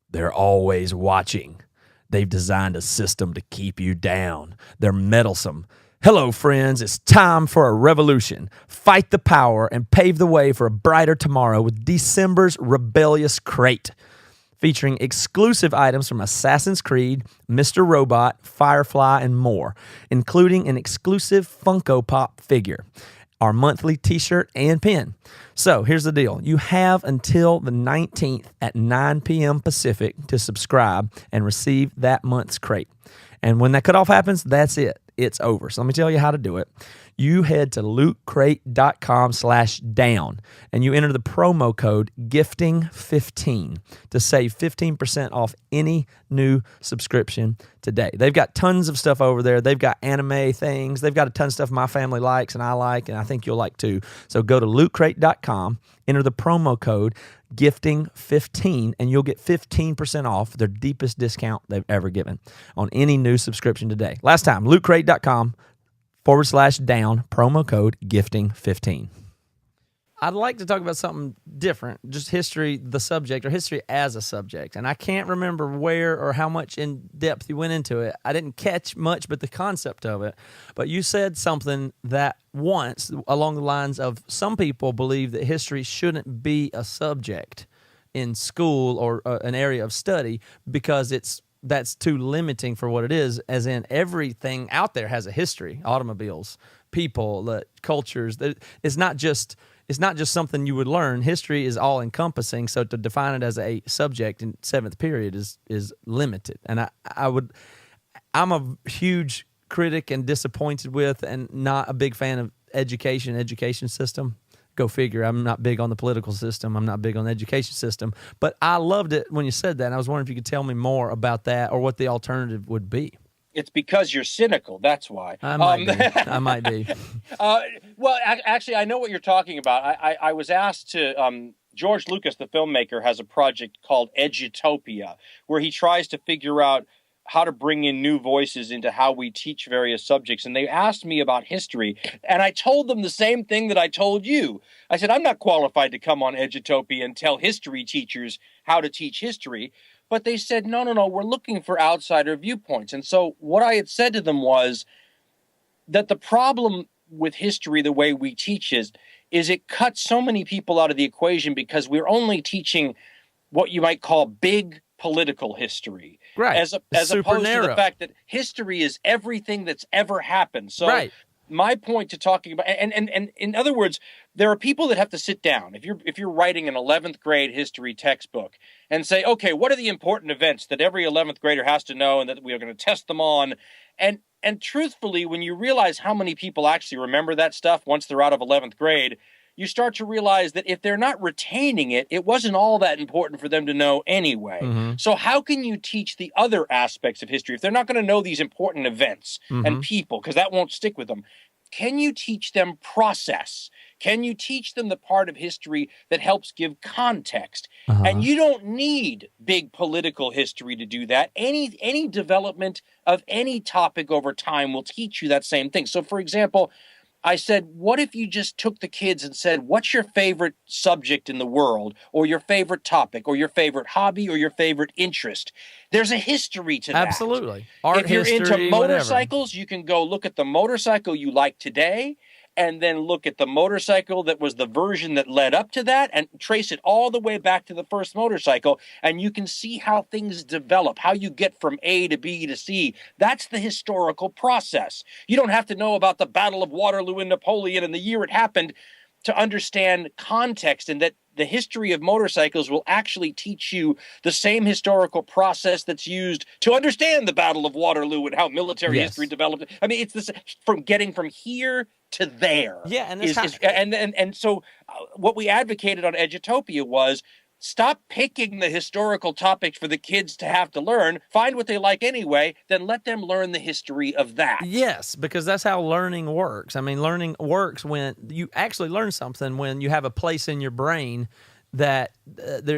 They're always watching. They've designed a system to keep you down. They're meddlesome. Hello, friends. It's time for a revolution. Fight the power and pave the way for a brighter tomorrow with December's Rebellious Crate, featuring exclusive items from Assassin's Creed, Mr. Robot, Firefly, and more, including an exclusive Funko Pop figure, our monthly t-shirt, and pin. So here's the deal. You have until the 19th at 9 p.m. Pacific to subscribe and receive that month's crate. And when that cutoff happens, that's it. It's over. So let me tell you how to do it. you head to lootcrate.com/down and you enter the promo code gifting15 to save 15% off any new subscription today. They've got tons of stuff over there. They've got anime things. They've got a ton of stuff my family likes and I like, and I think you'll like too. So go to lootcrate.com, enter the promo code gifting15, and you'll get 15% off their deepest discount they've ever given on any new subscription today. Last time, lootcrate.com/down, promo code gifting15. I'd like to talk about something different, just history, the subject, or history as a subject. And I can't remember where or how much in depth you went into it. I didn't catch much, but the concept of it. But you said something that once along the lines of some people believe that history shouldn't be a subject in school or an area of study because that's too limiting for what it is, as in everything out there has a history, automobiles, people, cultures. It's not just something you would learn. History is all encompassing. So to define it as a subject in seventh period is limited. And I'm a huge critic and disappointed with, and not a big fan of education system. Go figure. I'm not big on the political system. I'm not big on the education system. But I loved it when you said that. And I was wondering if you could tell me more about that or what the alternative would be. It's because you're cynical. That's why. I might be. Well, actually, I know what you're talking about. I was asked to. George Lucas, the filmmaker, has a project called Edutopia, where he tries to figure out how to bring in new voices into how we teach various subjects. And they asked me about history, and I told them the same thing that I told you. I said, I'm not qualified to come on Edutopia and tell history teachers how to teach history. But they said, no, we're looking for outsider viewpoints. And so what I had said to them was that the problem with history, the way we teach is it cuts so many people out of the equation because we're only teaching what you might call big political history. Right. As opposed to the fact that history is everything that's ever happened. So right. My point to talking about, and in other words, there are people that have to sit down. If you're writing an 11th grade history textbook and say, okay, what are the important events that every 11th grader has to know and that we are going to test them on? And truthfully, when you realize how many people actually remember that stuff once they're out of 11th grade, you start to realize that if they're not retaining it, it wasn't all that important for them to know anyway. Mm-hmm. So how can you teach the other aspects of history if they're not going to know these important events and people, because that won't stick with them? Can you teach them process? Can you teach them the part of history that helps give context? And you don't need big political history to do that. Any development of any topic over time will teach you that same thing. So, for example, I said, what if you just took the kids and said, what's your favorite subject in the world, or your favorite topic, or your favorite hobby, or your favorite interest? There's a history to that. Absolutely. If you're into motorcycles, you can go look at the motorcycle you like today, and then look at the motorcycle that was the version that led up to that and trace it all the way back to the first motorcycle. And you can see how things develop, how you get from A to B to C. That's the historical process. You don't have to know about the Battle of Waterloo and Napoleon and the year it happened to understand context, and that the history of motorcycles will actually teach you the same historical process that's used to understand the Battle of Waterloo and how military history developed. I mean, it's this from getting from here to there. Yeah, and so what we advocated on Edutopia was stop picking the historical topics for the kids to have to learn. Find what they like anyway, then let them learn the history of that. Yes, because that's how learning works. I mean, learning works when you actually learn something, when you have a place in your brain that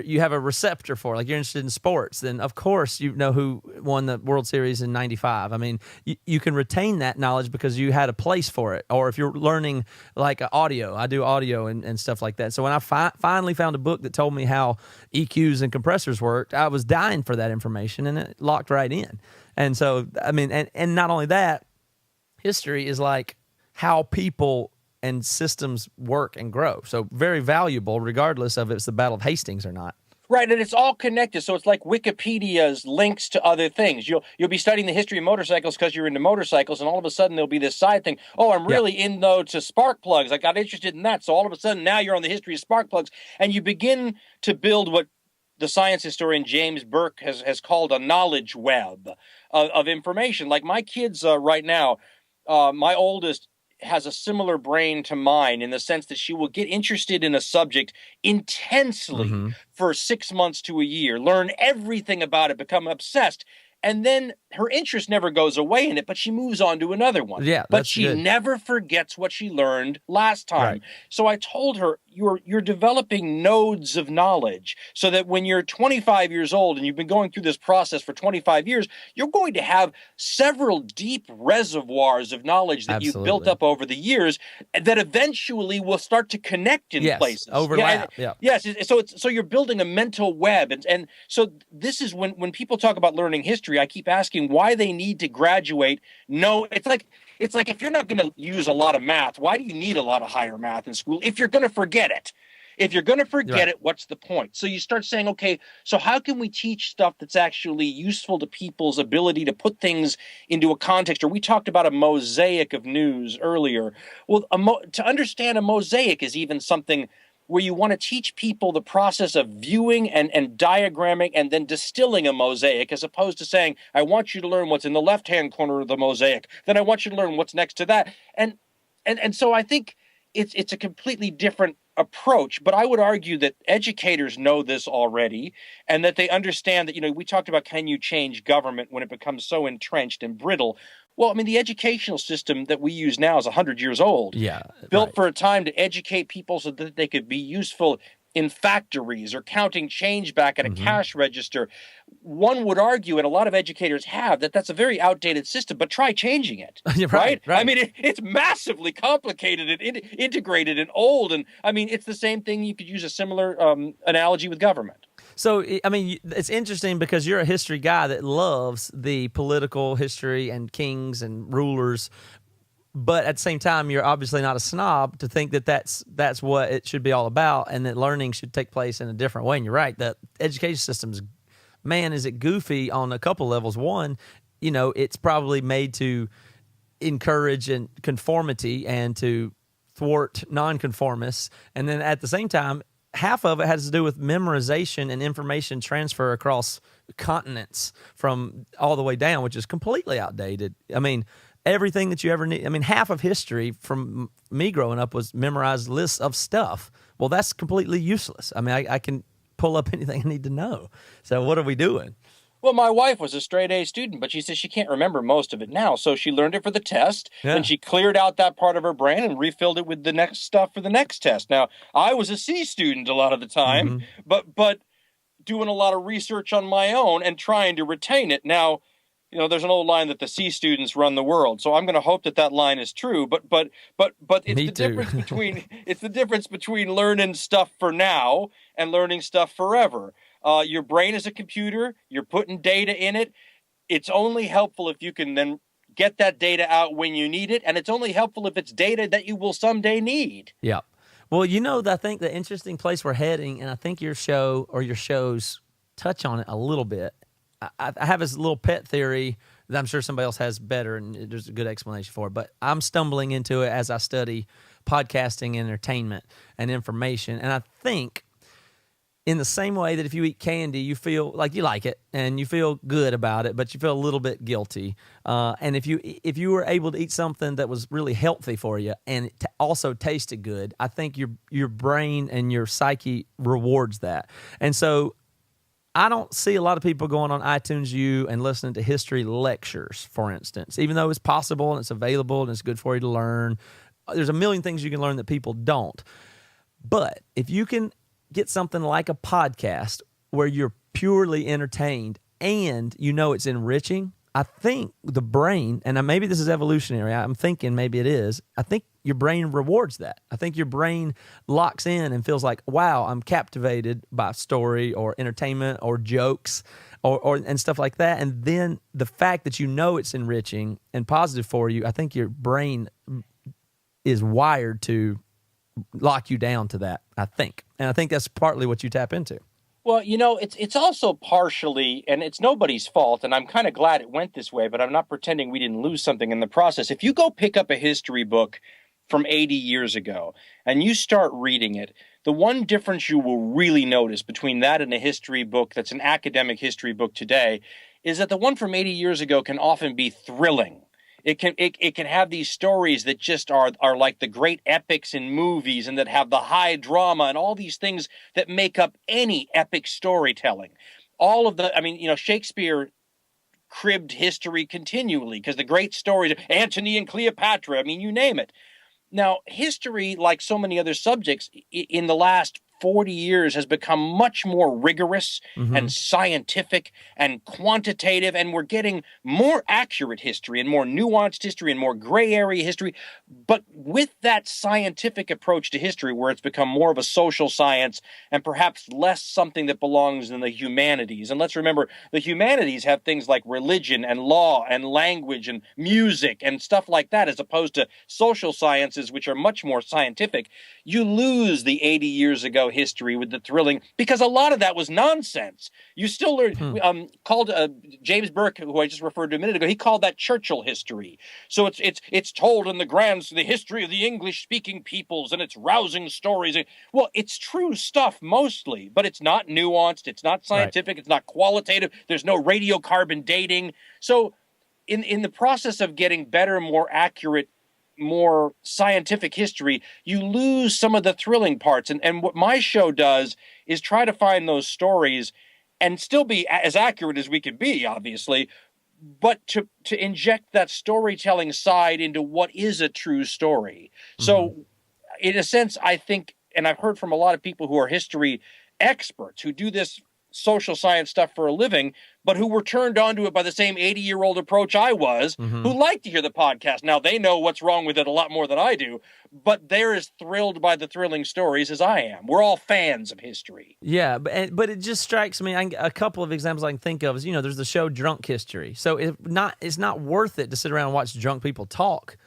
you have a receptor for. Like, you're interested in sports, then of course you know who won the World Series in '95. I mean, you can retain that knowledge because you had a place for it. Or if you're learning like audio, I do audio and stuff like that. So when I finally found a book that told me how EQs and compressors worked, I was dying for that information, and it locked right in. And so, I mean, and not only that, history is like how people and systems work and grow. So very valuable, regardless of if it's the Battle of Hastings or not. Right, and it's all connected. So it's like Wikipedia's links to other things. You'll be studying the history of motorcycles because you're into motorcycles, and all of a sudden there'll be this side thing. Oh, I'm really to spark plugs. I got interested in that. So all of a sudden now you're on the history of spark plugs, and you begin to build what the science historian James Burke has called a knowledge web of information. Like my kids right now, my oldest has a similar brain to mine in the sense that she will get interested in a subject intensely for 6 months to a year, learn everything about it, become obsessed. And then her interest never goes away in it, but she moves on to another one. Yeah, but she never forgets what she learned last time. Right. So I told her, you're developing nodes of knowledge so that when you're 25 years old and you've been going through this process for 25 years, you're going to have several deep reservoirs of knowledge that you've built up over the years that eventually will start to connect in places. Overlap. Yes. So you're building a mental web. And so this is when people talk about learning history, I keep asking why they need to graduate. No, it's like if you're not going to use a lot of math, why do you need a lot of higher math in school if you're going to forget it? If you're going to forget it, what's the point? So you start saying, okay, so how can we teach stuff that's actually useful to people's ability to put things into a context? Or we talked about a mosaic of news earlier. Well, to understand a mosaic is even something where you want to teach people the process of viewing and diagramming and then distilling a mosaic, as opposed to saying, I want you to learn what's in the left-hand corner of the mosaic. Then I want you to learn what's next to that. And so I think it's a completely different approach, but I would argue that educators know this already and that they understand that, we talked about, can you change government when it becomes so entrenched and brittle? Well, I mean, the educational system that we use now is 100 years old. Yeah. Built for a time to educate people so that they could be useful in factories or counting change back at a cash register. One would argue, and a lot of educators have, that that's a very outdated system, but try changing it, right? I mean, it's massively complicated and integrated and old. And I mean, it's the same thing. You could use a similar analogy with government. So, I mean, it's interesting because you're a history guy that loves the political history and kings and rulers, but at the same time, you're obviously not a snob to think that that's what it should be all about and that learning should take place in a different way. And you're right, the education system's, man, is it goofy on a couple levels. One, it's probably made to encourage and conformity and to thwart nonconformists. And then at the same time, half of it has to do with memorization and information transfer across continents from all the way down, which is completely outdated. I mean, everything that you ever need. I mean, half of history from me growing up was memorized lists of stuff. Well, that's completely useless. I mean, I can pull up anything I need to know. So what are we doing? Well, my wife was a straight A student, but she says she can't remember most of it now. So she learned it for the test, and she cleared out that part of her brain and refilled it with the next stuff for the next test. Now, I was a C student a lot of the time, but doing a lot of research on my own and trying to retain it. Now, there's an old line that the C students run the world. So I'm going to hope that line is true. But it's the difference between learning stuff for now and learning stuff forever. Your brain is a computer. You're putting data in it. It's only helpful if you can then get that data out when you need it. And it's only helpful if it's data that you will someday need. Yeah. Well, I think the interesting place we're heading, and I think your show or your shows touch on it a little bit. I have this little pet theory that I'm sure somebody else has better, and there's a good explanation for it. But I'm stumbling into it as I study podcasting, entertainment, and information. And I think in the same way that if you eat candy, you feel like you like it and you feel good about it, but you feel a little bit guilty. And if you were able to eat something that was really healthy for you and it also tasted good, I think your brain and your psyche rewards that. And so I don't see a lot of people going on iTunes U and listening to history lectures, for instance, even though it's possible and it's available and it's good for you to learn. There's a million things you can learn that people don't. But if you can get something like a podcast where you're purely entertained and it's enriching, I think the brain, and maybe this is evolutionary, I'm thinking maybe it is, I think your brain rewards that. I think your brain locks in and feels like, wow, I'm captivated by story or entertainment or jokes or and stuff like that. And then the fact that it's enriching and positive for you, I think your brain is wired to lock you down to that, I think. And I think that's partly what you tap into. Well, it's also partially, and it's nobody's fault, and I'm kind of glad it went this way, but I'm not pretending we didn't lose something in the process. If you go pick up a history book from 80 years ago and you start reading it, the one difference you will really notice between that and a history book that's an academic history book today is that the one from 80 years ago can often be thrilling. It can have these stories that just are like the great epics in movies, and that have the high drama and all these things that make up any epic storytelling. All of the, I mean, Shakespeare cribbed history continually, because the great stories, Antony and Cleopatra, I mean, you name it. Now, history, like so many other subjects, in the last 40 years has become much more rigorous and scientific and quantitative, and we're getting more accurate history and more nuanced history and more gray area history. But with that scientific approach to history, where it's become more of a social science and perhaps less something that belongs in the humanities. And let's remember, the humanities have things like religion and law and language and music and stuff like that, as opposed to social sciences, which are much more scientific. You lose the 80 years ago history with the thrilling, because a lot of that was nonsense. You still learn, called James Burke, who I just referred to a minute ago, he called that Churchill history. So it's told in the history of the English-speaking peoples, and it's rousing stories. Well, it's true stuff mostly, but it's not nuanced, it's not scientific, It's not qualitative, there's no radiocarbon dating. So in the process of getting better, more accurate, more scientific history, you lose some of the thrilling parts. And what my show does is try to find those stories and still be as accurate as we can be, obviously, but to inject that storytelling side into what is a true story. So in a sense, I think, and I've heard from a lot of people who are history experts who do this social science stuff for a living, but who were turned on to it by the same 80-year-old approach I was, who like to hear the podcast. Now, they know what's wrong with it a lot more than I do, but they're as thrilled by the thrilling stories as I am. We're all fans of history. Yeah, but it just strikes me, a couple of examples I can think of is, there's the show Drunk History. So it's not worth it to sit around and watch drunk people talk,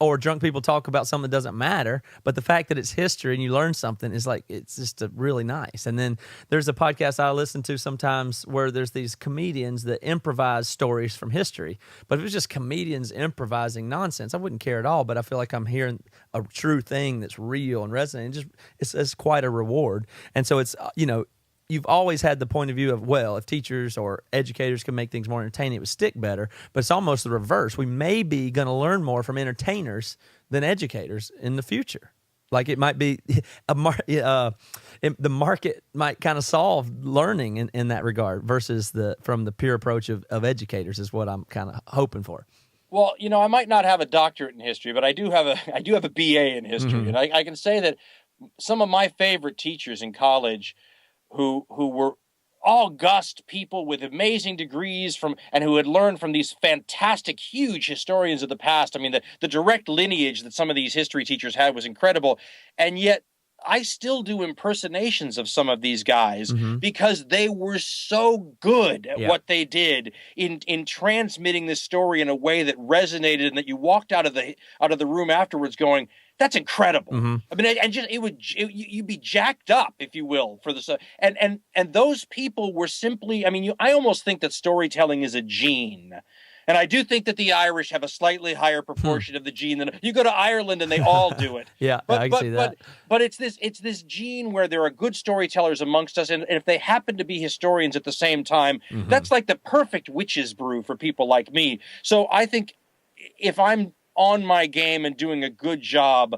or drunk people talk about something that doesn't matter. But the fact that it's history and you learn something is it's just really nice. And then there's a podcast I listen to sometimes where there's these comedians that improvise stories from history. But if it was just comedians improvising nonsense, I wouldn't care at all. But I feel like I'm hearing a true thing that's real and resonating. It's quite a reward. And so it's, you've always had the point of view of, well, if teachers or educators can make things more entertaining, it would stick better. But it's almost the reverse. We may be going to learn more from entertainers than educators in the future. Like it might be the market might kind of solve learning in that regard versus from the pure approach of educators is what I'm kind of hoping for. Well, I might not have a doctorate in history, but I do have a BA in history, and I can say that some of my favorite teachers in college, who were august people with amazing degrees and who had learned from these fantastic, huge historians of the past. I mean, the direct lineage that some of these history teachers had was incredible. And yet I still do impersonations of some of these guys because they were so good at what they did in transmitting this story in a way that resonated, and that you walked out of the room afterwards going, that's incredible. I mean, and just you'd be jacked up, if you will, for the and those people were simply. I mean, I almost think that storytelling is a gene, and I do think that the Irish have a slightly higher proportion of the gene than you go to Ireland and they all do it. I can see that. But it's this gene where there are good storytellers amongst us, and if they happen to be historians at the same time, that's like the perfect witch's brew for people like me. So I think if I'm on my game and doing a good job,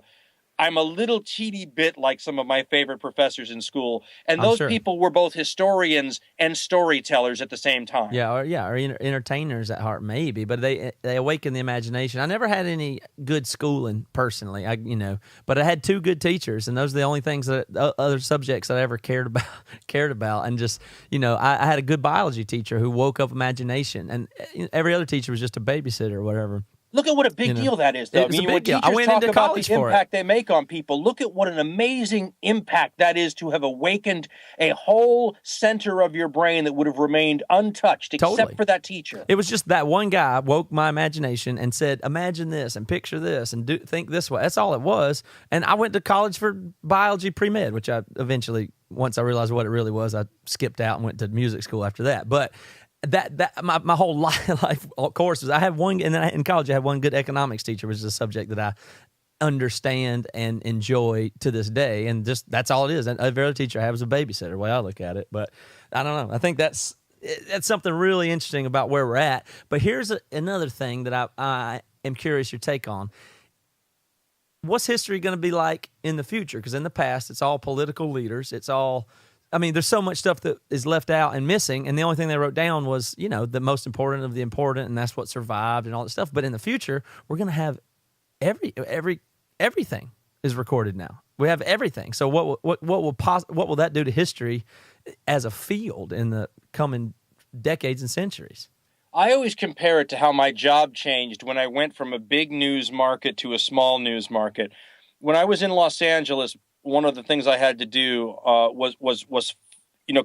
I'm a little teeny bit like some of my favorite professors in school. And those people were both historians and storytellers at the same time. Or entertainers at heart, maybe, but they awaken the imagination. I never had any good schooling personally, but I had two good teachers, and those are the only things other subjects that I ever cared about. And just, I had a good biology teacher who woke up imagination, and every other teacher was just a babysitter or whatever. Look at what a big deal that is, though. It's a big deal. Teachers I went talk into about college the for impact they make on people. Look at what an amazing impact that is to have awakened a whole center of your brain that would have remained untouched except for that teacher. It was just that one guy woke my imagination and said, imagine this and picture this and think this way. That's all it was. And I went to college for biology pre-med, which I eventually, once I realized what it really was, I skipped out and went to music school after that. But my whole life courses, I had one, and then in college I had one good economics teacher, which is a subject that I understand and enjoy to this day, and just that's all it is. And every other teacher I have is a babysitter, the way I look at it. But I don't know. I think that's something really interesting about where we're at. But here's another thing that am curious your take on. What's history going to be like in the future? Because in the past, it's all political leaders. It's all, I mean, there's so much stuff that is left out and missing, and the only thing they wrote down was, you know, the most important of the important, and that's what survived and all that stuff. But in the future, we're going to have everything is recorded now. We have everything. So what will that do to history as a field in the coming decades and centuries? I always compare it to how my job changed when I went from a big news market to a small news market. When I was in Los Angeles, one of the things I had to do was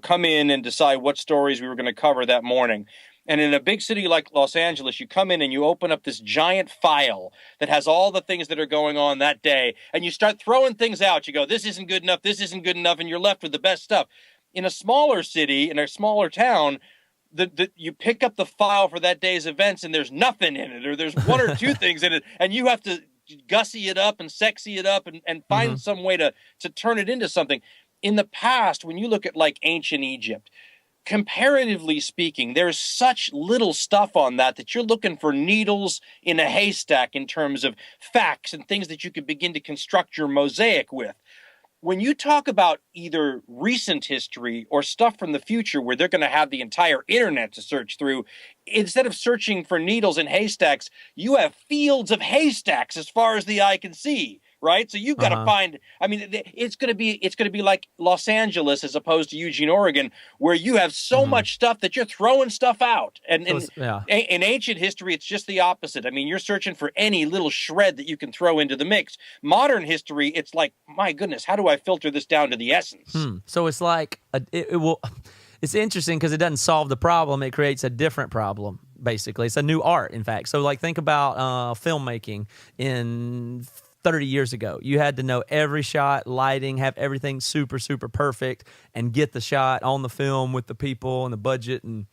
come in and decide what stories we were going to cover that morning. And in a big city like Los Angeles, you come in and you open up this giant file that has all the things that are going on that day, and you start throwing things out. You go, this isn't good enough, this isn't good enough, and you're left with the best stuff. In a smaller city, in a smaller town, you pick up the file for that day's events and there's nothing in it, or there's one or two things in it, and you have to gussy it up and sexy it up and find some way to turn it into something. In the past, when you look at like ancient Egypt, comparatively speaking, there's such little stuff on that you're looking for needles in a haystack in terms of facts and things that you could begin to construct your mosaic with. When you talk about either recent history or stuff from the future where they're going to have the entire internet to search through, instead of searching for needles in haystacks, you have fields of haystacks as far as the eye can see, right? So you've got to find, I mean, it's going to be like Los Angeles as opposed to Eugene, Oregon, where you have so much stuff that you're throwing stuff out. And in ancient history, it's just the opposite. I mean, you're searching for any little shred that you can throw into the mix. Modern history, it's like, my goodness, how do I filter this down to the essence? So it's like, it's interesting because it doesn't solve the problem. It creates a different problem, basically. It's a new art, in fact. So like think about filmmaking in 30 years ago. You had to know every shot, lighting, have everything super, super perfect, and get the shot on the film with the people and the budget. And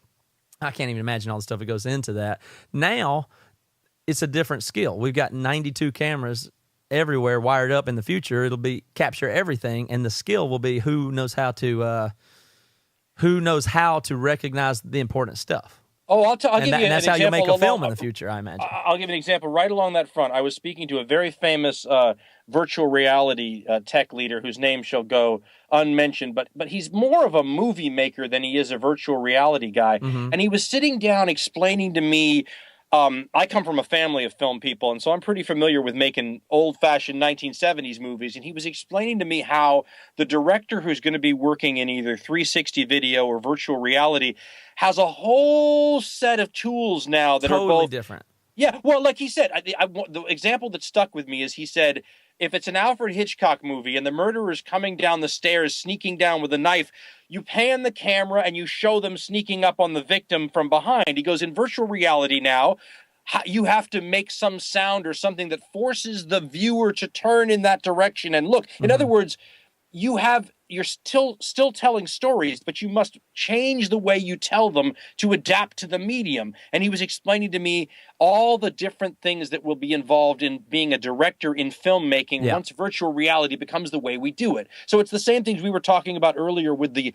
I can't even imagine all the stuff that goes into that. Now, it's a different skill. We've got 92 cameras everywhere wired up. In the future, it'll be capture everything, and the skill will be who knows how to recognize the important stuff. Oh, I'll give you an example. And that's how you'll make a film in the future, I imagine. I'll give you an example right along that front. I was speaking to a very famous virtual reality tech leader whose name shall go unmentioned, but he's more of a movie maker than he is a virtual reality guy. And he was sitting down explaining to me, I come from a family of film people, and so I'm pretty familiar with making old-fashioned 1970s movies, and he was explaining to me how the director who's going to be working in either 360 video or virtual reality has a whole set of tools now that are both different. Yeah, well, like he said, the example that stuck with me is he said, if it's an Alfred Hitchcock movie and the murderer's coming down the stairs, sneaking down with a knife, you pan the camera and you show them sneaking up on the victim from behind. He goes, in virtual reality now, you have to make some sound or something that forces the viewer to turn in that direction and look. In other words, you're still telling stories, but you must change the way you tell them to adapt to the medium. And he was explaining to me all the different things that will be involved in being a director in filmmaking once virtual reality becomes the way we do it. So it's the same things we were talking about earlier with the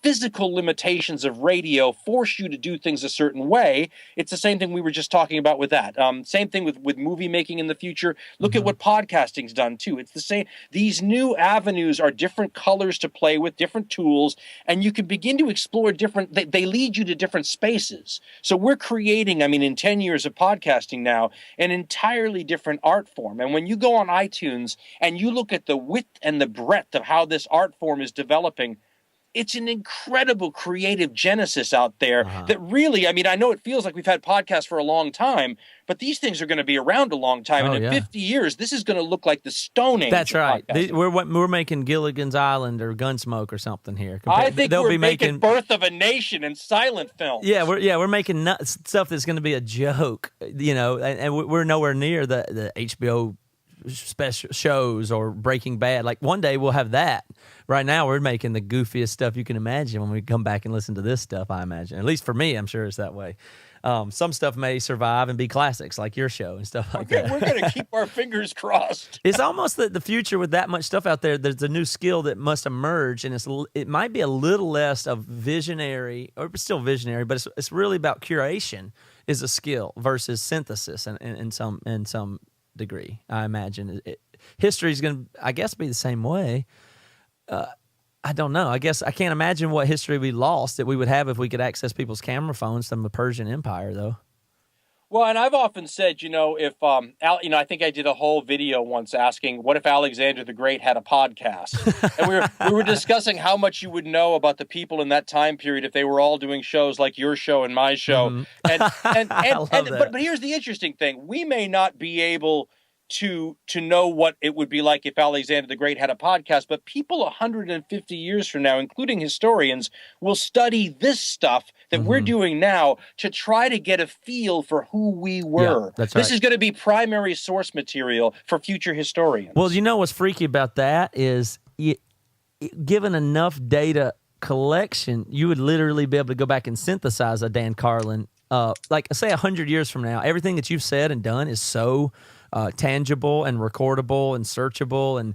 physical limitations of radio force you to do things a certain way. It's the same thing we were just talking about with that. Same thing with movie making in the future. Look at what podcasting's done too. It's the same. These new avenues are different colors to play with, different tools, and you can begin to explore different, they lead you to different spaces. So we're creating, in 10 years of podcasting now, an entirely different art form. And when you go on iTunes and you look at the width and the breadth of how this art form is developing, it's an incredible creative genesis out there that really, I know it feels like we've had podcasts for a long time, but these things are going to be around a long time. And in 50 years, this is going to look like the Stone Age. That's right. We're making Gilligan's Island or Gunsmoke or something here. I think we're making Birth of a Nation and silent films. Yeah, we're making stuff that's going to be a joke, and we're nowhere near the HBO special shows or Breaking Bad. Like one day we'll have that. Right now we're making the goofiest stuff you can imagine when we come back and listen to this stuff, I imagine. At least for me, I'm sure it's that way. Some stuff may survive and be classics like your show and stuff like that. We're going to keep our fingers crossed. It's almost the future with that much stuff out there. There's a new skill that must emerge, and it might be a little less of visionary, or still visionary, but it's really about curation is a skill versus synthesis in some degree. I imagine history is going to, I guess, be the same way. I don't know. I guess I can't imagine what history we lost that we would have if we could access people's camera phones from the Persian Empire, though. Well, and I've often said, if I think I did a whole video once asking, what if Alexander the Great had a podcast? And we were discussing how much you would know about the people in that time period if they were all doing shows like your show and my show. Mm-hmm. But here's the interesting thing: we may not be able to know what it would be like if Alexander the Great had a podcast, but people 150 years from now, including historians, will study this stuff that we're doing now to try to get a feel for who we were. Yeah, that's right. This is going to be primary source material for future historians. Well, you know what's freaky about that is given enough data collection, you would literally be able to go back and synthesize a Dan Carlin. Like, say 100 years from now, everything that you've said and done is so tangible and recordable and searchable and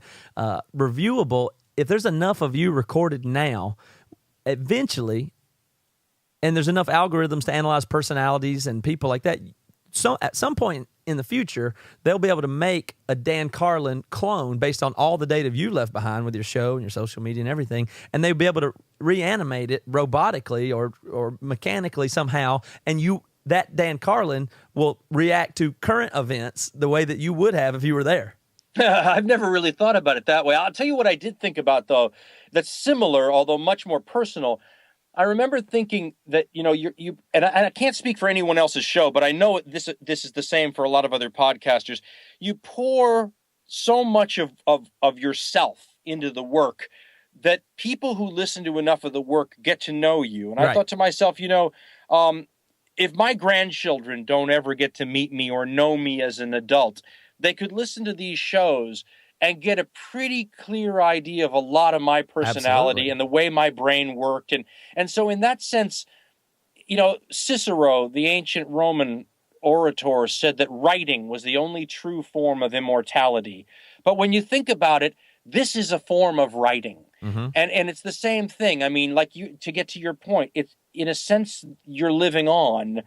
reviewable. If there's enough of you recorded now, eventually, and there's enough algorithms to analyze personalities and people like that, so at some point in the future, they'll be able to make a Dan Carlin clone based on all the data you left behind with your show and your social media and everything, and they'll be able to reanimate it robotically or mechanically somehow, and that Dan Carlin will react to current events the way that you would have if you were there. I've never really thought about it that way. I'll tell you what I did think about, though, that's similar, although much more personal. I remember thinking that, and I can't speak for anyone else's show, but I know this is the same for a lot of other podcasters. You pour so much of yourself into the work that people who listen to enough of the work get to know you. And I thought to myself, if my grandchildren don't ever get to meet me or know me as an adult, they could listen to these shows and get a pretty clear idea of a lot of my personality and the way my brain worked. And so in that sense, Cicero, the ancient Roman orator, said that writing was the only true form of immortality. But when you think about it, this is a form of writing. Mm-hmm. And it's the same thing. I mean, to get to your point, it's in a sense you're living on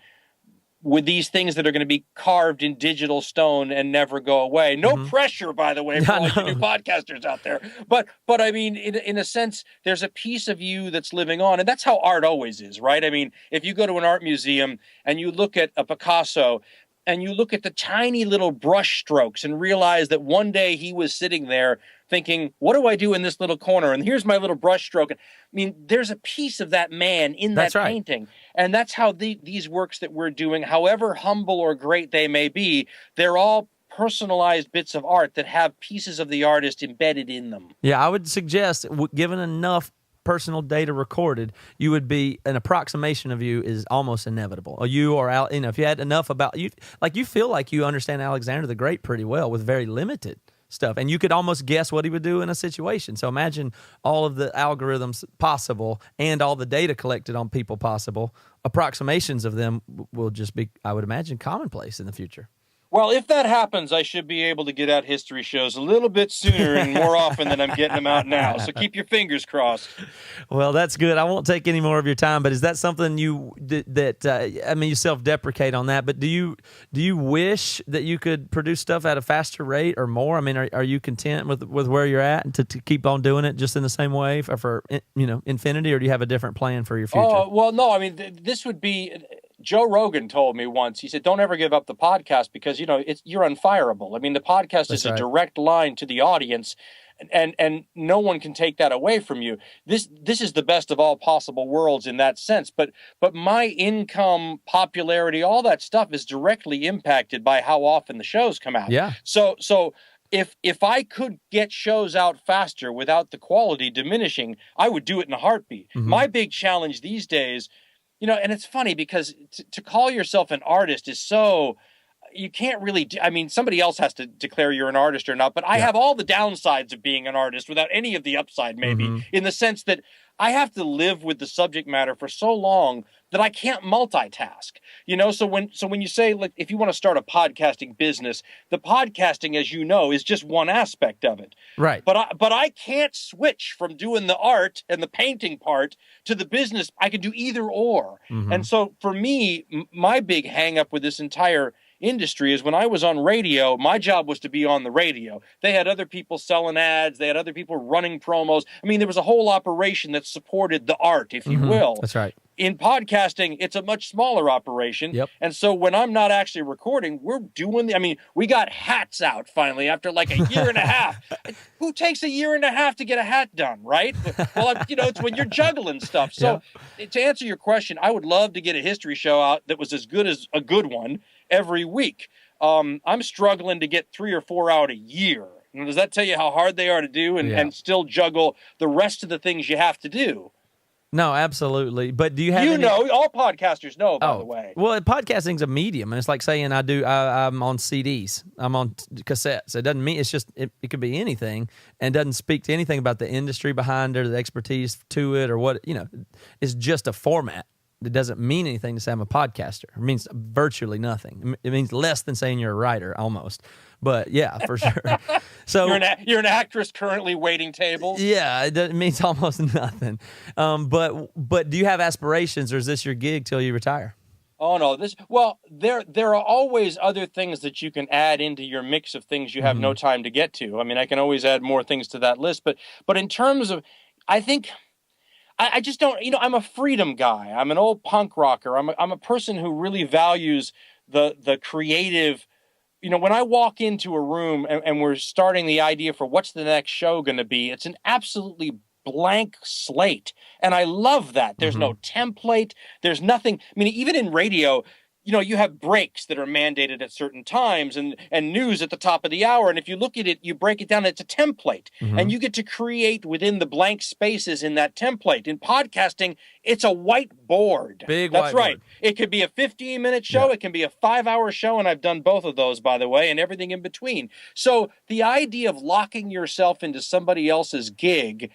with these things that are going to be carved in digital stone and never go away. No pressure, by the way, for all you new podcasters out there. But I mean, in a sense, there's a piece of you that's living on. And that's how art always is, right? I mean, if you go to an art museum and you look at a Picasso and you look at the tiny little brush strokes and realize that one day he was sitting there thinking, what do I do in this little corner? And here's my little brush stroke. I mean, there's a piece of that man in that painting. And that's how these works that we're doing, however humble or great they may be, they're all personalized bits of art that have pieces of the artist embedded in them. Yeah, I would suggest, given enough personal data recorded, you would be, an approximation of you is almost inevitable. Or you or if you had enough about you, like you feel like you understand Alexander the Great pretty well with very limited stuff, and you could almost guess what he would do in a situation. So imagine all of the algorithms possible and all the data collected on people possible. Approximations of them will just be, I would imagine, commonplace in the future. Well, if that happens, I should be able to get out history shows a little bit sooner and more often than I'm getting them out now. So keep your fingers crossed. Well, that's good. I won't take any more of your time, but is that something you self-deprecate on that, but do you wish that you could produce stuff at a faster rate or more? I mean, are you content with where you're at and to keep on doing it just in the same way for infinity, or do you have a different plan for your future? Oh, well, no. I mean, this would be... Joe Rogan told me once, he said, don't ever give up the podcast because, you're unfireable. I mean, the podcast is a direct line to the audience, and no one can take that away from you. This is the best of all possible worlds in that sense. But my income, popularity, all that stuff is directly impacted by how often the shows come out. Yeah. So if I could get shows out faster without the quality diminishing, I would do it in a heartbeat. Mm-hmm. My big challenge these days, and it's funny because to call yourself an artist is so, you can't really I mean, somebody else has to declare you're an artist or not, but I have all the downsides of being an artist without any of the upside, maybe, in the sense that I have to live with the subject matter for so long that I can't multitask. So when you say, like, if you want to start a podcasting business, the podcasting, as you know, is just one aspect of it. Right. But I can't switch from doing the art and the painting part to the business. I can do either or. And so for me, my big hang up with this entire industry is when I was on radio, my job was to be on the radio. They had other people selling ads. They had other people running promos. I mean, there was a whole operation that supported the art, if you will. That's right. In podcasting, it's a much smaller operation. Yep. And so when I'm not actually recording, we're doing we got hats out finally after like a year and a half. Who takes a year and a half to get a hat done, right? Well, it's when you're juggling stuff. So to answer your question, I would love to get a history show out that was as good as a good one every week. I'm struggling to get 3 or 4 out a year. Does that tell you how hard they are to do and still juggle the rest of the things you have to do? No, absolutely. But do you have all podcasters know, by the way. Well, podcasting's a medium, and it's like saying I'm on CDs, I'm on cassettes. It doesn't mean it's just it could be anything, and doesn't speak to anything about the industry behind it or the expertise to it or what it's just a format. It doesn't mean anything to say I'm a podcaster. It means virtually nothing. It means less than saying you're a writer, almost. But yeah, for sure. So you're an actress currently waiting tables. Yeah, it means almost nothing. But do you have aspirations, or is this your gig till you retire? Oh no, there are always other things that you can add into your mix of things you have no time to get to. I mean, I can always add more things to that list, but in terms of, I think I just don't, I'm a freedom guy. I'm an old punk rocker. I'm a person who really values the creative. When I walk into a room and we're starting the idea for what's the next show going to be, it's an absolutely blank slate. And I love that. There's no template. There's nothing. I mean, even in radio, you have breaks that are mandated at certain times and news at the top of the hour. And if you look at it, you break it down, it's a template. And you get to create within the blank spaces in that template. In podcasting, it's a whiteboard. That's right. It could be a 15-minute show. Yeah. It can be a 5-hour show. And I've done both of those, by the way, and everything in between. So the idea of locking yourself into somebody else's gig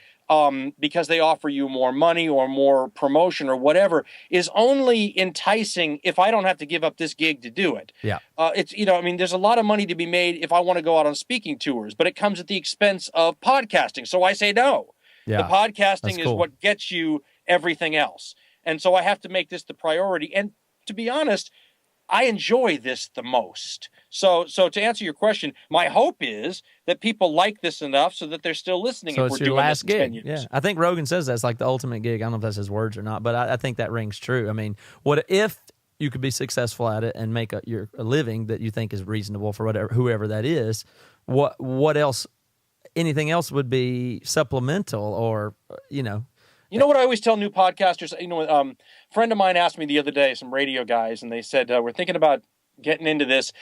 because they offer you more money or more promotion or whatever is only enticing if I don't have to give up this gig to do it. Yeah. There's a lot of money to be made if I want to go out on speaking tours, but it comes at the expense of podcasting. So I say no. Yeah. The podcasting is what gets you everything else. And so I have to make this the priority. And to be honest, I enjoy this the most. So to answer your question, my hope is that people like this enough so that they're still listening. So if it's we're your doing last this in 10 gig. years. Yeah, I think Rogan says that's like the ultimate gig. I don't know if that's his words or not, but I think that rings true. I mean, what if you could be successful at it and make a living that you think is reasonable for whoever that is? What else? Anything else would be supplemental, or You know what I always tell new podcasters? A friend of mine asked me the other day, some radio guys, and they said, we're thinking about getting into this.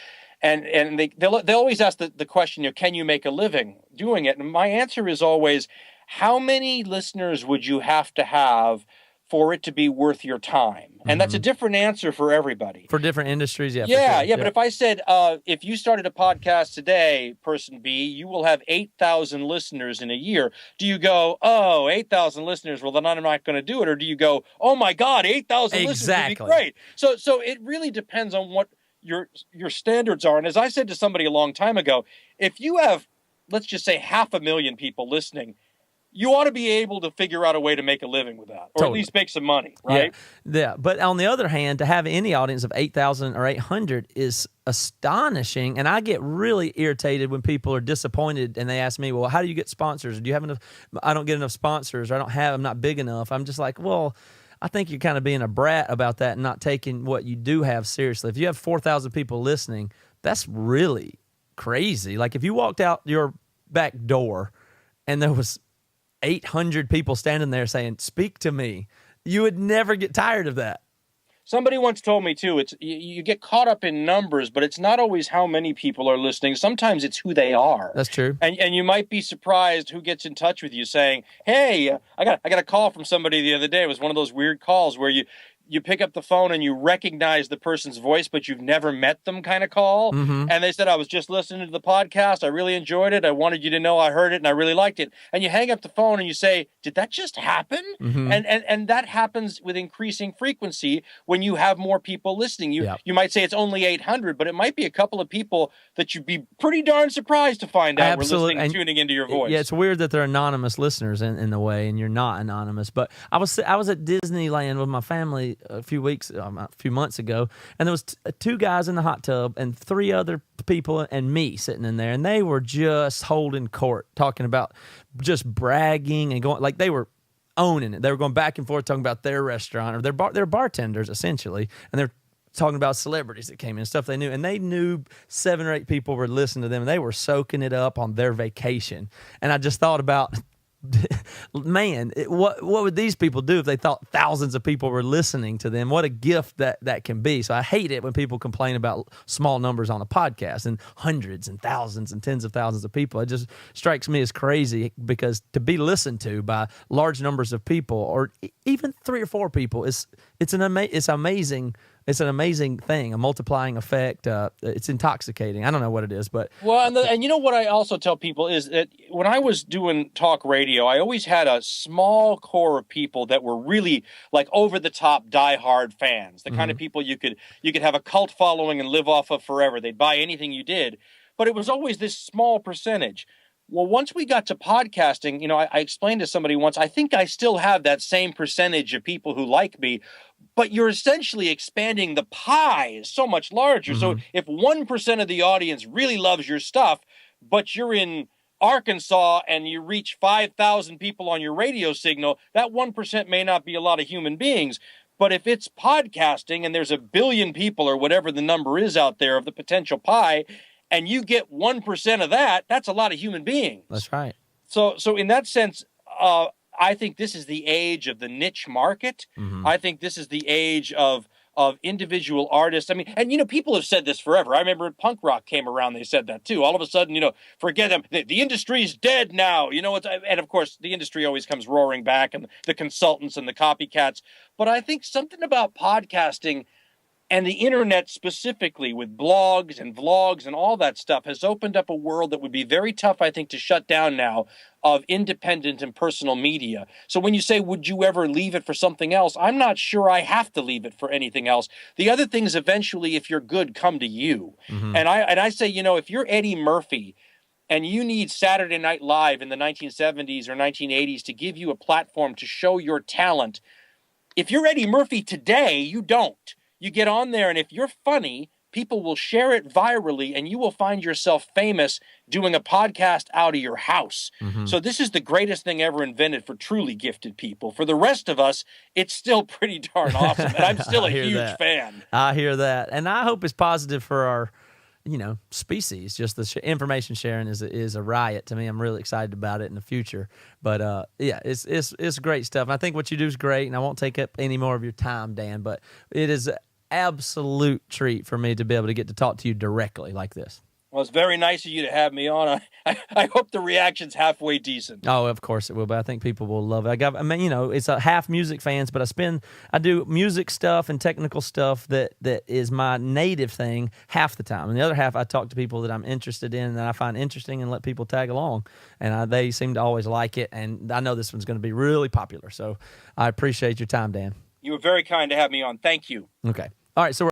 And they always ask the question, can you make a living doing it? And my answer is always, how many listeners would you have to have for it to be worth your time? And that's a different answer for everybody. For different industries, yeah. Yeah, for sure. But if I said, if you started a podcast today, person B, you will have 8,000 listeners in a year. Do you go, 8,000 listeners, well, then I'm not going to do it? Or do you go, oh my God, 8,000 listeners would be great? So it really depends on what your standards are. And as I said to somebody a long time ago, if you have, let's just say, 500,000 people listening, you ought to be able to figure out a way to make a living with that, or at least make some money, right? Yeah. But on the other hand, to have any audience of 8,000 or 800 is astonishing. And I get really irritated when people are disappointed and they ask me, well, how do you get sponsors? Do you have enough? I don't get enough sponsors, or I'm not big enough. I'm just like, well, I think you're kind of being a brat about that and not taking what you do have seriously. If you have 4,000 people listening, that's really crazy. Like if you walked out your back door and there was 800 people standing there saying, speak to me, you would never get tired of that. Somebody once told me, too, you get caught up in numbers, but it's not always how many people are listening. Sometimes it's who they are. That's true. And you might be surprised who gets in touch with you saying, hey, I got a call from somebody the other day. It was one of those weird calls where you pick up the phone and you recognize the person's voice, but you've never met them kind of call. And they said, I was just listening to the podcast. I really enjoyed it. I wanted you to know I heard it and I really liked it. And you hang up the phone and you say, did that just happen? And that happens with increasing frequency when you have more people listening. You might say it's only 800, but it might be a couple of people that you'd be pretty darn surprised to find out were listening and tuning into your voice. Yeah, it's weird that they're anonymous listeners in a way, and you're not anonymous. But I was at Disneyland with my family a few months ago, and there was two guys in the hot tub and three other people and me sitting in there, and they were just holding court, talking about just bragging and going like they were owning it. They were going back and forth talking about their restaurant or their bartenders essentially, and they're talking about celebrities that came in and stuff they knew, and they knew 7 or 8 people were listening to them, and they were soaking it up on their vacation. And I just thought about, man, what would these people do if they thought thousands of people were listening to them? What a gift that can be. So I hate it when people complain about small numbers on a podcast and hundreds and thousands and tens of thousands of people. It just strikes me as crazy, because to be listened to by large numbers of people, or even 3 or 4 people, it's amazing. It's an amazing thing, a multiplying effect. It's intoxicating. I don't know what it is, but and you know what I also tell people is that when I was doing talk radio, I always had a small core of people that were really like over the top, diehard fans. The kind of people you could have a cult following and live off of forever. They'd buy anything you did, but it was always this small percentage. Well, once we got to podcasting, I explained to somebody once, I think I still have that same percentage of people who like me, but you're essentially expanding the pie is so much larger. So if 1% of the audience really loves your stuff, but you're in Arkansas and you reach 5,000 people on your radio signal, that 1% may not be a lot of human beings. But if it's podcasting and there's 1 billion people or whatever the number is out there of the potential pie, and you get 1% of that, that's a lot of human beings. That's right. So in that sense, I think this is the age of the niche market. I think this is the age of individual artists. I mean, and people have said this forever. I remember when punk rock came around, they said that too. All of a sudden, forget them. The industry's dead now. And of course, the industry always comes roaring back, and the consultants and the copycats. But I think something about podcasting and the internet specifically, with blogs and vlogs and all that stuff, has opened up a world that would be very tough, I think, to shut down now, of independent and personal media. So when you say, would you ever leave it for something else? I'm not sure I have to leave it for anything else. The other things eventually, if you're good, come to you. And I say, if you're Eddie Murphy and you need Saturday Night Live in the 1970s or 1980s to give you a platform to show your talent, if you're Eddie Murphy today, you don't. You get on there, and if you're funny, people will share it virally, and you will find yourself famous doing a podcast out of your house. So this is the greatest thing ever invented for truly gifted people. For the rest of us, it's still pretty darn awesome, and I'm still a huge fan. I hear that, and I hope it's positive for our species. Just the information sharing is a riot to me. I'm really excited about it in the future. But yeah, it's great stuff. And I think what you do is great, and I won't take up any more of your time, Dan, but it is absolute treat for me to be able to get to talk to you directly like this. Well, it's very nice of you to have me on. I hope the reaction's halfway decent. Oh, of course it will, but I think people will love it. It's a half music fans, but I do music stuff and technical stuff that is my native thing half the time. And the other half, I talk to people that I'm interested in and that I find interesting and let people tag along. And they seem to always like it. And I know this one's going to be really popular. So I appreciate your time, Dan. You were very kind to have me on. Thank you. Okay. All right. So